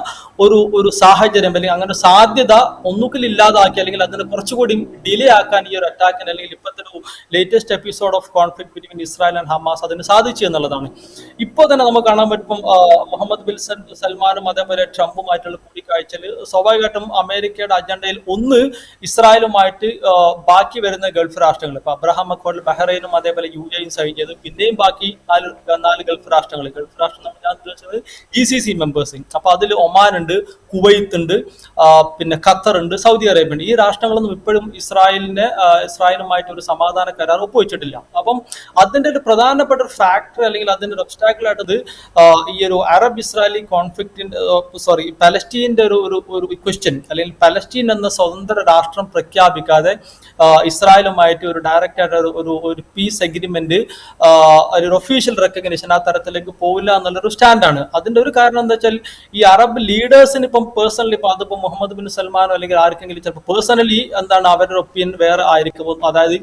ഒരു സാഹചര്യം അല്ലെങ്കിൽ അങ്ങനെ ഒരു സാധ്യത ഒന്നുകിൽ ഇല്ലാതാക്കി അല്ലെങ്കിൽ അതിന് കുറച്ചുകൂടി ഡിലേ ആക്കാൻ ഈ ഒരു അറ്റാക്കിന് അല്ലെങ്കിൽ ഇപ്പോഴത്തെ ഒരു latest episode of conflict between Israel and Hamas അതിന് സാധിച്ചു എന്നുള്ളതാണ്. ഇപ്പോൾ തന്നെ നമുക്ക് കാണാൻ പറ്റും മുഹമ്മദ് ബിൻ സൽമാനും അതേപോലെ ട്രംപുമായിട്ടുള്ള കൂടിക്കാഴ്ചയിൽ സ്വാഭാവികമായിട്ടും അമേരിക്കയുടെ അജണ്ടയിൽ ഒന്ന് ഇസ്രായേലുമായിട്ട് ബാക്കി വരുന്ന ഗൾഫ് രാഷ്ട്രങ്ങൾ, ഇപ്പൊ അബ്രഹാം അക്കോർഡിൽ ബഹ്റൈനും അതേപോലെ UAE സൈൻ ചെയ്ത് പിന്നെയും ബാക്കി നാല് ഗൾഫ് രാഷ്ട്രം ഞാൻ ഉദ്ദേശിച്ചത് GCC മെമ്പേഴ്സ്. അപ്പൊ അതിൽ ഒമാൻ ഉണ്ട്, കുവൈത്ത് ഉണ്ട്, പിന്നെ ഖത്തർ ഉണ്ട്, സൗദി അറേബ്യ ഉണ്ട്. ഈ രാഷ്ട്രങ്ങളൊന്നും ഇപ്പോഴും ഇസ്രായേലുമായിട്ട് ഒരു സമാധാന കരാർ ഒപ്പുവെച്ചിട്ടില്ല. അപ്പം അതിന്റെ ഒരു പ്രധാനപ്പെട്ട ഒരു ഫാക്ടർ അല്ലെങ്കിൽ അതിന്റെ ഒരു ഒബ്സ്റ്റാക്കിൾ ആയിട്ടത് ഈ ഒരു അറബ് ഇസ്രായേലി കോൺഫ്ലിക്റ്റിന്റെ പലസ്റ്റീന്റെ ഒരു ക്വസ്റ്റ്യൻ അല്ലെങ്കിൽ പലസ്റ്റീൻ എന്ന സ്വതന്ത്ര രാഷ്ട്രം പ്രഖ്യാപിക്കാതെ ഇസ്രായേലുമായിട്ട് ഒരു ഡയറക്റ്റ് ആയിട്ട് ഒരു പീസ് അഗ്രിമെന്റ് ഒരു ഒഫീഷ്യൽ റെക്കഗ്നിഷൻ ആ തരത്തിലേക്ക് പോവില്ല എന്നുള്ളൊരു സ്റ്റാൻഡാണ്. അതിന്റെ ഒരു കാരണം എന്താ വെച്ചാൽ ഈ അറബ് ലീഡേഴ്സിന് ഇപ്പം പേഴ്സണലി ഇപ്പൊ അതിപ്പോ മുഹമ്മദ് ബിൻ സൽമാനോ അല്ലെങ്കിൽ ആർക്കെങ്കിലും ചിലപ്പോൾ പേഴ്സണലി എന്താണ് അവരുടെ ഒപ്പീനിയൻ വേറെ ആയിരിക്കും, അതായത്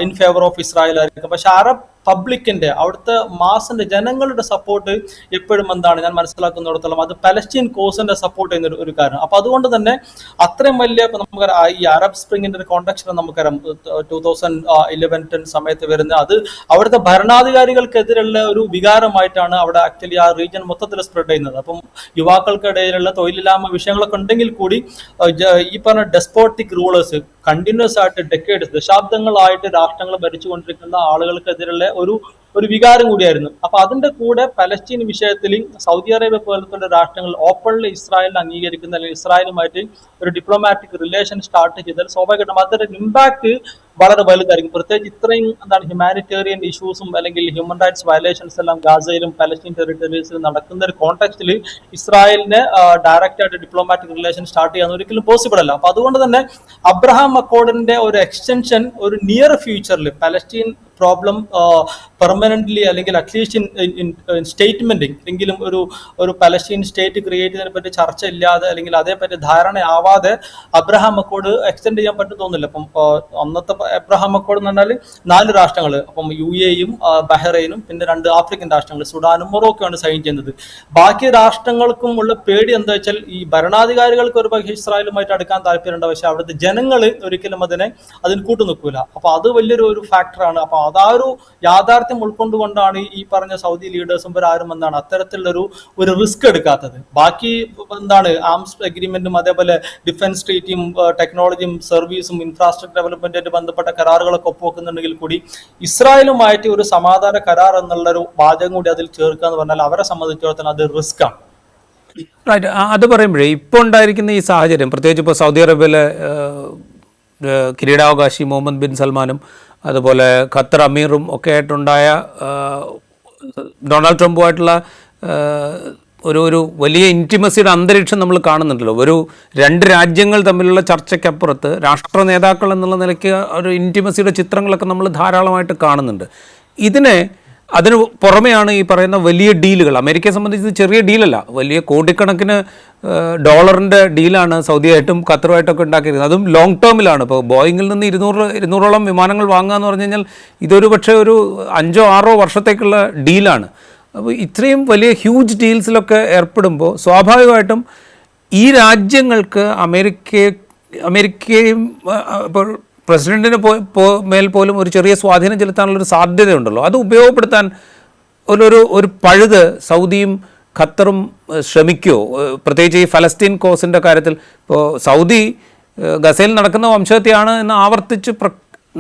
ഇൻ ഫേവർ ഓഫ് ഇസ്രായേൽ ആയിരിക്കും. പക്ഷെ അറബ് പബ്ലിക്കിന്റെ അവിടുത്തെ മാസിന്റെ ജനങ്ങളുടെ സപ്പോർട്ട് എപ്പോഴും എന്താണ് ഞാൻ മനസ്സിലാക്കുന്നിടത്തോളം അത് പലസ്റ്റീൻ കോസിന്റെ സപ്പോർട്ട് ചെയ്യുന്ന ഒരു കാരണം. അപ്പൊ അതുകൊണ്ട് തന്നെ അത്രയും വലിയ നമുക്ക് ഈ അറബ് സ്പ്രിങ്ങിന്റെ ഒരു കോണ്ടക്സ്റ്റ് നമുക്കറിയാം 2011-10 സമയത്ത് വരുന്ന അത് അവിടുത്തെ ഭരണാധികാരികൾക്കെതിരെയുള്ള ഒരു വികാരമായിട്ടാണ് അവിടെ ആക്ച്വലി ആ റീജിയൻ മൊത്തത്തിൽ സ്പ്രെഡ് ചെയ്യുന്നത്. അപ്പം യുവാക്കൾക്കിടയിലുള്ള തൊഴിലില്ലായ്മ വിഷയങ്ങളൊക്കെ ഉണ്ടെങ്കിൽ കൂടി ഈ പറഞ്ഞ ഡെസ്പോട്ടിക് റൂളേഴ്സ് കണ്ടിന്യൂസ് ആയിട്ട് ദശാബ്ദങ്ങളായിട്ട് രാഷ്ട്രങ്ങൾ ഭരിച്ചുകൊണ്ടിരിക്കുന്ന ആളുകൾക്കെതിരെയുള്ള ഒരു വികാരം കൂടിയായിരുന്നു. അപ്പൊ അതിന്റെ കൂടെ പലസ്തീൻ വിഷയത്തിൽ സൗദി അറേബ്യ പോലത്തെ രാഷ്ട്രങ്ങൾ ഓപ്പൺലി ഇസ്രായേലിനെ അംഗീകരിക്കുന്ന അല്ലെങ്കിൽ ഇസ്രായേലുമായിട്ട് ഒരു ഡിപ്ലോമാറ്റിക് റിലേഷൻ സ്റ്റാർട്ട് ചെയ്താൽ സ്വാഭാവികമായിട്ടും അതിന്റെ ഇമ്പാക്ട് വളരെ വലുതായിരിക്കും. പ്രത്യേകിച്ച് ഇത്രയും ഹ്യൂമാനിറ്റേറിയൻ ഇഷ്യൂസും അല്ലെങ്കിൽ ഹ്യൂമൻ റൈറ്റ്സ് വയലേഷൻസ് എല്ലാം ഗാസയിലും പലസ്തീൻ ടെറിട്ടറീസിലും നടക്കുന്ന ഒരു കോണ്ടെക്സ്റ്റിൽ ഇസ്രായേലിന് ഡയറക്റ്റ് ആയിട്ട് ഡിപ്ലോമാറ്റിക് റിലേഷൻ സ്റ്റാർട്ട് ചെയ്യാൻ ഒരിക്കലും പോസിബിൾ അല്ല. അപ്പൊ അതുകൊണ്ട് തന്നെ അബ്രഹാം അക്കോർഡിന്റെ ഒരു എക്സ്റ്റൻഷൻ ഒരു നിയർ ഫ്യൂച്ചറിൽ പലസ്തീൻ പ്രോബ്ലം പെർമനന്റ്ലി അല്ലെങ്കിൽ അറ്റ്ലീസ്റ്റ് ഇൻ സ്റ്റേറ്റ്മെന്റ് എങ്കിലും ഒരു പലസ്തീൻ സ്റ്റേറ്റ് ക്രിയേറ്റ് ചെയ്യുന്നതിനെ പറ്റി ചർച്ച ഇല്ലാതെ അല്ലെങ്കിൽ അതേപറ്റി ധാരണയാവാതെ അബ്രഹാം അക്കോർഡ് എക്സ്റ്റെൻഡ് ചെയ്യാൻ പറ്റും തോന്നുന്നില്ല. അപ്പം അന്നത്തെ അബ്രഹാം അക്കോർഡ് എന്ന് പറഞ്ഞാൽ 4 രാഷ്ട്രങ്ങൾ, അപ്പം UAE-യും ബഹ്റൈനും പിന്നെ 2 ആഫ്രിക്കൻ രാഷ്ട്രങ്ങൾ സുഡാനും മൊറോക്കോയാണ് സൈൻ ചെയ്യുന്നത്. ബാക്കി രാഷ്ട്രങ്ങൾക്കും ഉള്ള പേടി എന്താ വെച്ചാൽ ഈ ഭരണാധികാരികൾക്ക് ഒരു പക്ഷേ ഇസ്രായേലുമായിട്ട് അടുക്കാൻ താല്പര്യമുണ്ട്, പക്ഷെ അവിടുത്തെ ജനങ്ങൾ ഒരിക്കലും അതിന് കൂട്ടുനിൽക്കൂല. അപ്പൊ അത് വലിയൊരു ഫാക്ടറാണ്. അപ്പൊ അതാ ഒരു യാഥാർത്ഥ്യം ഉൾക്കൊണ്ടുകൊണ്ടാണ് ഈ പറഞ്ഞ സൗദി ലീഡേഴ്സും ആരും എന്താണ് അത്തരത്തിലുള്ള ഒരു റിസ്ക് എടുക്കാത്തത്. ബാക്കി ആംസ് അഗ്രിമെന്റും അതേപോലെ ഡിഫൻസ് ട്രീറ്റിയും ടെക്നോളജിയും സർവീസും ഇൻഫ്രാസ്ട്രക്ചർ ഡെവലപ്മെന്റുമായിട്ട് ബന്ധപ്പെട്ട കരാറുകളൊക്കെ ഒപ്പുവെക്കുന്നുണ്ടെങ്കിൽ കൂടി ഇസ്രായേലുമായിട്ട് ഒരു സമാധാന കരാർ എന്നുള്ളൊരു വാചകം കൂടി അതിൽ ചേർക്കുക എന്ന് പറഞ്ഞാൽ അവരെ സംബന്ധിച്ചിടത്തോളം അത് റിസ്ക് ആണ്. റൈറ്റ്. അത് പറയുമ്പോഴേ ഇപ്പോൾ ഉണ്ടായിരിക്കുന്ന ഈ സാഹചര്യം പ്രത്യേകിച്ച് ഇപ്പോൾ സൗദി അറേബ്യയിലെ കിരീടാവകാശി മുഹമ്മദ് ബിൻ സൽമാനും അതുപോലെ ഖത്തർ അമീറും ഒക്കെ ആയിട്ടുണ്ടായ ഡൊണാൾഡ് ട്രംപുമായിട്ടുള്ള ഒരു വലിയ ഇൻറ്റിമസിയുടെ അന്തരീക്ഷം നമ്മൾ കാണുന്നുണ്ടല്ലോ. 2 രാജ്യങ്ങൾ തമ്മിലുള്ള ചർച്ചയ്ക്കപ്പുറത്ത് രാഷ്ട്ര നേതാക്കൾ എന്നുള്ള നിലയ്ക്ക് ഒരു ഇൻറ്റിമസിയുടെ ചിത്രങ്ങളൊക്കെ നമ്മൾ ധാരാളമായിട്ട് കാണുന്നുണ്ട്. അതിന് പുറമെയാണ് ഈ പറയുന്ന വലിയ ഡീലുകൾ. അമേരിക്കയെ സംബന്ധിച്ച് ചെറിയ ഡീലല്ല, വലിയ കോടിക്കണക്കിന് ഡോളറിൻ്റെ ഡീലാണ് സൗദിയായിട്ടും ഖത്തറുമായിട്ടൊക്കെ ഉണ്ടാക്കിയിരുന്നത്. അതും ലോങ് ടേമിലാണ്. ഇപ്പോൾ ബോയിങ്ങിൽ നിന്ന് 200ഓളം വിമാനങ്ങൾ വാങ്ങുക എന്ന് പറഞ്ഞു കഴിഞ്ഞാൽ ഇതൊരു പക്ഷേ ഒരു 5-6 വർഷത്തേക്കുള്ള ഡീലാണ്. അപ്പോൾ ഇത്രയും വലിയ ഹ്യൂജ് ഡീൽസിലൊക്കെ ഏർപ്പെടുമ്പോൾ സ്വാഭാവികമായിട്ടും ഈ രാജ്യങ്ങൾക്ക് അമേരിക്കയും ഇപ്പോൾ പ്രസിഡന്റിന് മേൽ പോലും ഒരു ചെറിയ സ്വാധീനം ചെലുത്താനുള്ളൊരു സാധ്യതയുണ്ടല്ലോ. അത് ഉപയോഗപ്പെടുത്താൻ ഒരു പഴുത് സൗദിയും ഖത്തറും ശ്രമിക്കുമോ? പ്രത്യേകിച്ച് ഈ ഫലസ്തീൻ കോസിൻ്റെ കാര്യത്തിൽ ഇപ്പോൾ സൗദി ഗസയിൽ നടക്കുന്ന വംശഹത്യയാണ് എന്ന് ആവർത്തിച്ച്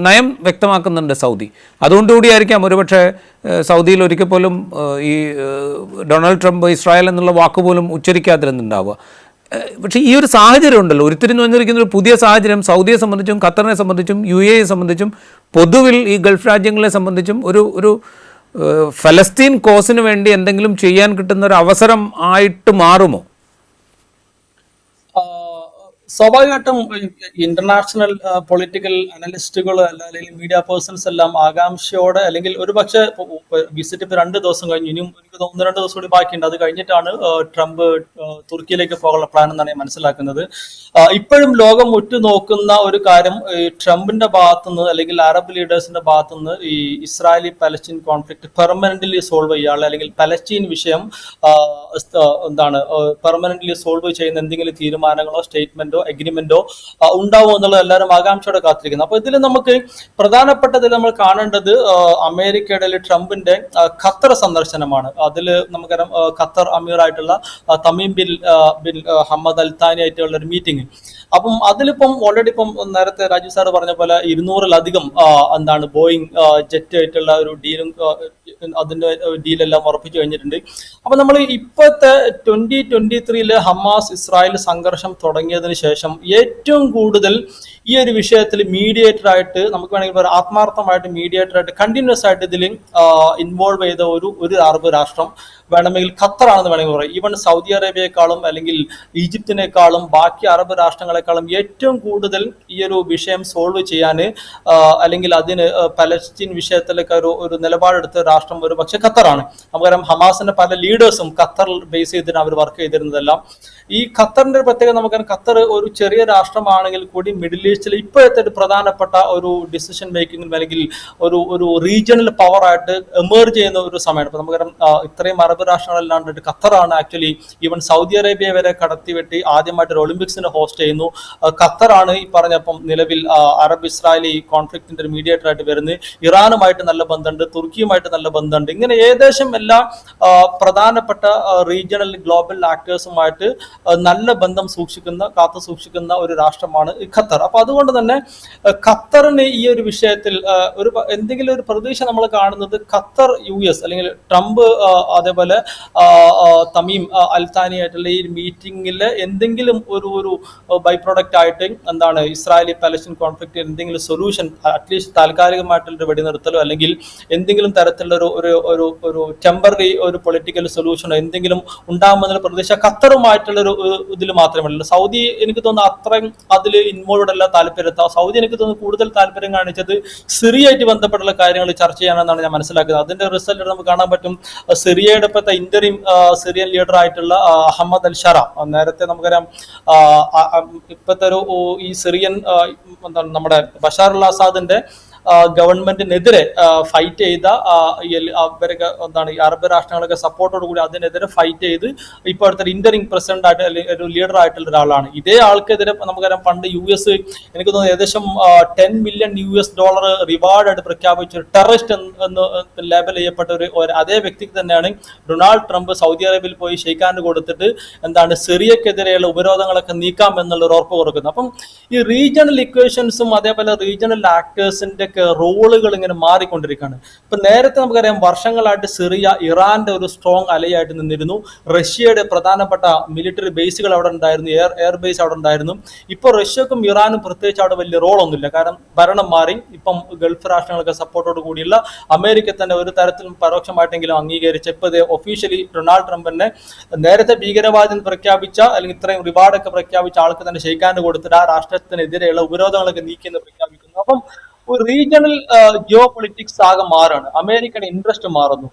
നയം വ്യക്തമാക്കുന്നുണ്ട് സൗദി. അതുകൊണ്ടുകൂടിയായിരിക്കാം ഒരുപക്ഷെ സൗദിയിൽ ഒരിക്കൽ പോലും ഈ ഡൊണാൾഡ് ട്രംപ് ഇസ്രായേൽ എന്നുള്ള വാക്കുപോലും ഉച്ചരിക്കാതിരുന്നുണ്ടാവുക. പക്ഷേ ഈ ഒരു സാഹചര്യം ഉണ്ടല്ലോ, ഉരുത്തിരിഞ്ഞു വന്നിരിക്കുന്ന ഒരു പുതിയ സാഹചര്യം സൗദിയെ സംബന്ധിച്ചും ഖത്തറിനെ സംബന്ധിച്ചും UAE സംബന്ധിച്ചും പൊതുവിൽ ഈ ഗൾഫ് രാജ്യങ്ങളെ സംബന്ധിച്ചും ഒരു ഫലസ്തീൻ കോസിന് വേണ്ടി എന്തെങ്കിലും ചെയ്യാൻ കിട്ടുന്ന ഒരു അവസരം ആയിട്ട് മാറുമോ? സ്വാഭാവികമായിട്ടും ഇന്റർനാഷണൽ പൊളിറ്റിക്കൽ അനലിസ്റ്റുകൾ അല്ലെങ്കിൽ മീഡിയ പേഴ്സൺസ് എല്ലാം ആകാംക്ഷയോടെ, അല്ലെങ്കിൽ ഒരു പക്ഷേ വിസിറ്റ് ഇപ്പൊ 2 ദിവസം കഴിഞ്ഞു, ഇനിയും എനിക്ക് തോന്നുന്നു 2 ദിവസം കൂടി ബാക്കിയുണ്ട്, അത് കഴിഞ്ഞിട്ടാണ് ട്രംപ് തുർക്കിയിലേക്ക് പോകാനുള്ള പ്ലാൻ എന്നാണ് ഞാൻ മനസ്സിലാക്കുന്നത്. ഇപ്പോഴും ലോകം ഉറ്റുനോക്കുന്ന ഒരു കാര്യം, ഈ ട്രംപിന്റെ ഭാഗത്തുനിന്ന് അല്ലെങ്കിൽ അറബ് ലീഡേഴ്സിന്റെ ഭാഗത്തുനിന്ന് ഈ Israeli Palestine conflict permanently solve ചെയ്യാനുള്ള, അല്ലെങ്കിൽ പലസ്തീൻ വിഷയം എന്താണ് പെർമനന്റ്ലി സോൾവ് ചെയ്യുന്ന എന്തെങ്കിലും തീരുമാനങ്ങളോ സ്റ്റേറ്റ്മെന്റോ അഗ്രിമെന്റോ ഉണ്ടാവും എന്നുള്ളത് എല്ലാവരും ആകാംക്ഷയോടെ കാത്തിരിക്കുന്നു. അപ്പൊ ഇതിൽ നമുക്ക് പ്രധാനപ്പെട്ടതിൽ നമ്മൾ കാണേണ്ടത് അമേരിക്കയുടെ ട്രംപിന്റെ ഖത്തർ സന്ദർശനമാണ്. അതിൽ നമുക്കറിയാം ഖത്തർ അമീറായിട്ടുള്ള തമീം ബിൻ ഹമ്മദ് അൽ താനി ആയിട്ടുള്ള ഒരു മീറ്റിംഗ്. അപ്പം അതിലിപ്പം ഓൾറെഡി ഇപ്പം നേരത്തെ രാജീവ് സാർ പറഞ്ഞ പോലെ 200-ലധികം എന്താണ് ബോയിങ് ജെറ്റ് ആയിട്ടുള്ള ഒരു ഡീലും അതിന്റെ ഡീലെല്ലാം ഉറപ്പിച്ചു കഴിഞ്ഞിട്ടുണ്ട്. അപ്പൊ നമ്മൾ ഇപ്പോഴത്തെ 2023 ഹമാസ് ഇസ്രായേൽ സംഘർഷം തുടങ്ങിയതിന് ശേഷം ഏറ്റവും കൂടുതൽ ഈ ഒരു വിഷയത്തിൽ മീഡിയേറ്റർ ആയിട്ട്, നമുക്ക് വേണമെങ്കിൽ പറയാം ആത്മാർത്ഥമായിട്ട് മീഡിയേറ്റർ ആയിട്ട് കണ്ടിന്യൂസ് ആയിട്ട് ഇതിൽ ഇൻവോൾവ് ചെയ്ത ഒരു അറബ് രാഷ്ട്രം വേണമെങ്കിൽ ഖത്തറാണെന്ന് വേണമെങ്കിൽ പറയാം. ഈവൻ സൗദി അറേബ്യയെക്കാളും അല്ലെങ്കിൽ ഈജിപ്തിനേക്കാളും ബാക്കി അറബ് രാഷ്ട്രങ്ങളെക്കാളും ഏറ്റവും കൂടുതൽ ഈ ഒരു വിഷയം സോൾവ് ചെയ്യാൻ അല്ലെങ്കിൽ അതിന് പലസ്തീൻ വിഷയത്തിലൊക്കെ ഒരു നിലപാടെടുത്ത രാഷ്ട്രം ഒരു പക്ഷേ ഖത്തറാണ്. നമുക്കറിയാം ഹമാസിന്റെ പല ലീഡേഴ്സും ഖത്തറിൽ ബേസ് ചെയ്തിട്ട് അവർ വർക്ക് ചെയ്തിരുന്നതെല്ലാം. ഈ ഖത്തറിന്റെ പ്രത്യേകത നമുക്കറിയാം, ഖത്തർ ഒരു ചെറിയ രാഷ്ട്രമാണെങ്കിൽ കൂടി മിഡിൽ ഈസ്റ്റിൽ ഇപ്പോഴത്തെ ഒരു പ്രധാനപ്പെട്ട ഒരു ഡിസിഷൻ മേക്കിംഗ് അല്ലെങ്കിൽ ഒരു റീജിയണൽ പവർ ആയിട്ട് എമേർജ് ചെയ്യുന്ന ഒരു സമയമാണ്. ഇപ്പൊ നമുക്കറിയാം ഇത്രയും അറബ് രാഷ്ട്രങ്ങളല്ലാണ്ട് ഖത്തറാണ് ആക്ച്വലി ഈവൻ സൗദി അറേബ്യ വരെ കടത്തിവെട്ടി ആദ്യമായിട്ട് ഒരു ഒളിമ്പിക്സിന് ഹോസ്റ്റ് ചെയ്യുന്നു. ഖത്തറാണ് ഈ പറഞ്ഞപ്പം നിലവിൽ അറബ് ഇസ്രായേലി കോൺഫ്ലിക്റ്റിന്റെ ഒരു മീഡിയേറ്റർ ആയിട്ട് വരുന്നത്. ഇറാനുമായിട്ട് നല്ല ബന്ധമുണ്ട്, തുർക്കിയുമായിട്ട് നല്ല ബന്ധമുണ്ട്. ഇങ്ങനെ ഏകദേശം എല്ലാ പ്രധാനപ്പെട്ട റീജിയണൽ ഗ്ലോബൽ ആക്ടേഴ്സുമായിട്ട് നല്ല ബന്ധം കാത്തു സൂക്ഷിക്കുന്ന ഒരു രാഷ്ട്രമാണ് ഖത്തർ. അപ്പൊ അതുകൊണ്ട് തന്നെ ഖത്തറിന് ഈ ഒരു വിഷയത്തിൽ എന്തെങ്കിലും ഒരു പ്രതീക്ഷ നമ്മൾ കാണുന്നത് ഖത്തർ US അല്ലെങ്കിൽ ട്രംപ് അതേപോലെ തമീം അൽത്താനി ആയിട്ടുള്ള ഈ മീറ്റിംഗിൽ എന്തെങ്കിലും ഒരു ബൈ പ്രൊഡക്റ്റ് ആയിട്ട് എന്താണ് ഇസ്രായേലി പലസ്തീൻ കോൺഫ്ലിക്റ്റ് എന്തെങ്കിലും സൊല്യൂഷൻ, അറ്റ്ലീസ്റ്റ് താൽക്കാലികമായിട്ടുള്ള വെടിനിർത്തലോ അല്ലെങ്കിൽ എന്തെങ്കിലും തരത്തിലുള്ള ഒരു ടെമ്പററി ഒരു പൊളിറ്റിക്കൽ സൊല്യൂഷനോ എന്തെങ്കിലും ഉണ്ടാകുമെന്നുള്ള പ്രതീക്ഷ ഖത്തറുമായിട്ടുള്ള ഒരു ഇതിൽ മാത്രമല്ല. സൗദി എനിക്ക് തോന്നുന്നു അത്രയും അതിൽ ഇൻവോൾവ് അല്ല താല്പര്യത്താ. സൗദി എനിക്ക് തോന്നുന്നു കൂടുതൽ താല്പര്യം കാണിച്ചത് സിറിയയായിട്ട് ബന്ധപ്പെട്ടുള്ള കാര്യങ്ങൾ ചർച്ച ചെയ്യാനെന്നാണ് ഞാൻ മനസ്സിലാക്കുന്നത്. അതിന്റെ റിസൾട്ട് നമുക്ക് കാണാൻ പറ്റും. സിറിയയുടെ ഇപ്പോഴത്തെ ഇന്ററിം സിറിയൻ ലീഡർ ആയിട്ടുള്ള അഹമ്മദ് അൽ ഷറ, നേരത്തെ നമുക്കറിയാം ഇപ്പോഴത്തെ ഈ സിറിയൻ എന്താണ് നമ്മുടെ ബഷാർ അൽ അസാദിന്റെ ഗവൺമെന്റിനെതിരെ ഫൈറ്റ് ചെയ്ത അവരൊക്കെ എന്താണ് ഈ അറബ് രാഷ്ട്രങ്ങളൊക്കെ സപ്പോർട്ടോട് കൂടി അതിനെതിരെ ഫൈറ്റ് ചെയ്ത് ഇപ്പോൾ അടുത്തൊരു ഇന്ററിംഗ് പ്രസിഡന്റ് ആയിട്ട് അല്ലെങ്കിൽ ഒരു ലീഡർ ആയിട്ടുള്ള ഒരാളാണ്. ഇതേ ആൾക്കെതിരെ നമുക്കറിയാം പണ്ട് US എനിക്ക് തോന്നുന്നു ഏകദേശം $10 മില്യൺ റിവാർഡായിട്ട് പ്രഖ്യാപിച്ച ഒരു ടെററിസ്റ്റ് എന്ന് ലേബൽ ചെയ്യപ്പെട്ട അതേ വ്യക്തിക്ക് തന്നെയാണ് ഡൊണാൾഡ് ട്രംപ് സൗദി അറേബ്യയിൽ പോയി ഷെയ്ഖാൻഡ് കൊടുത്തിട്ട് എന്താണ് സിറിയക്കെതിരെയുള്ള ഉപരോധങ്ങളൊക്കെ നീക്കാം എന്നുള്ള ഒരു ഉറപ്പ് കൊടുക്കുന്നത്. അപ്പം ഈ റീജിയണൽ ഇക്വേഷൻസും അതേപോലെ റീജിയണൽ ആക്ടേഴ്സിന്റെ റോളുകൾ ഇങ്ങനെ മാറിക്കൊണ്ടിരിക്കുകയാണ്. ഇപ്പൊ നേരത്തെ നമുക്കറിയാം വർഷങ്ങളായിട്ട് സിറിയ ഇറാന്റെ ഒരു സ്ട്രോങ് അലയായിട്ട് നിന്നിരുന്നു. റഷ്യയുടെ പ്രധാനപ്പെട്ട മിലിറ്ററി ബേസുകൾ അവിടെ ഉണ്ടായിരുന്നു, എയർ ബേസ് അവിടെ ഉണ്ടായിരുന്നു. ഇപ്പൊ റഷ്യക്കും ഇറാനും പ്രത്യേകിച്ച് അവിടെ വലിയ റോളൊന്നുമില്ല, കാരണം ഭരണം മാറി. ഇപ്പം ഗൾഫ് രാഷ്ട്രങ്ങളൊക്കെ സപ്പോർട്ടോട് കൂടിയുള്ള അമേരിക്ക തന്നെ ഒരു തരത്തിലും പരോക്ഷമായിട്ടെങ്കിലും അംഗീകരിച്ച ഇപ്പൊ ഒഫീഷ്യലി ഡൊണാൾഡ് ട്രംപിനെ നേരത്തെ ഭീകരവാദം പ്രഖ്യാപിച്ച അല്ലെങ്കിൽ ഇത്രയും റിവാർഡൊക്കെ പ്രഖ്യാപിച്ച ആൾക്ക് തന്നെ ഷെയ്ഖാൻഡ് കൊടുത്തിട്ട് ആ രാഷ്ട്രത്തിനെതിരെയുള്ള ഉപരോധങ്ങളൊക്കെ നീക്കിയെന്ന് പ്രഖ്യാപിക്കുന്നു. അപ്പം ഒരു റീജിയണൽ ജിയോ പൊളിറ്റിക്സ് ആകെ മാറാണ്, അമേരിക്കയുടെ ഇൻട്രസ്റ്റ് മാറുന്നു.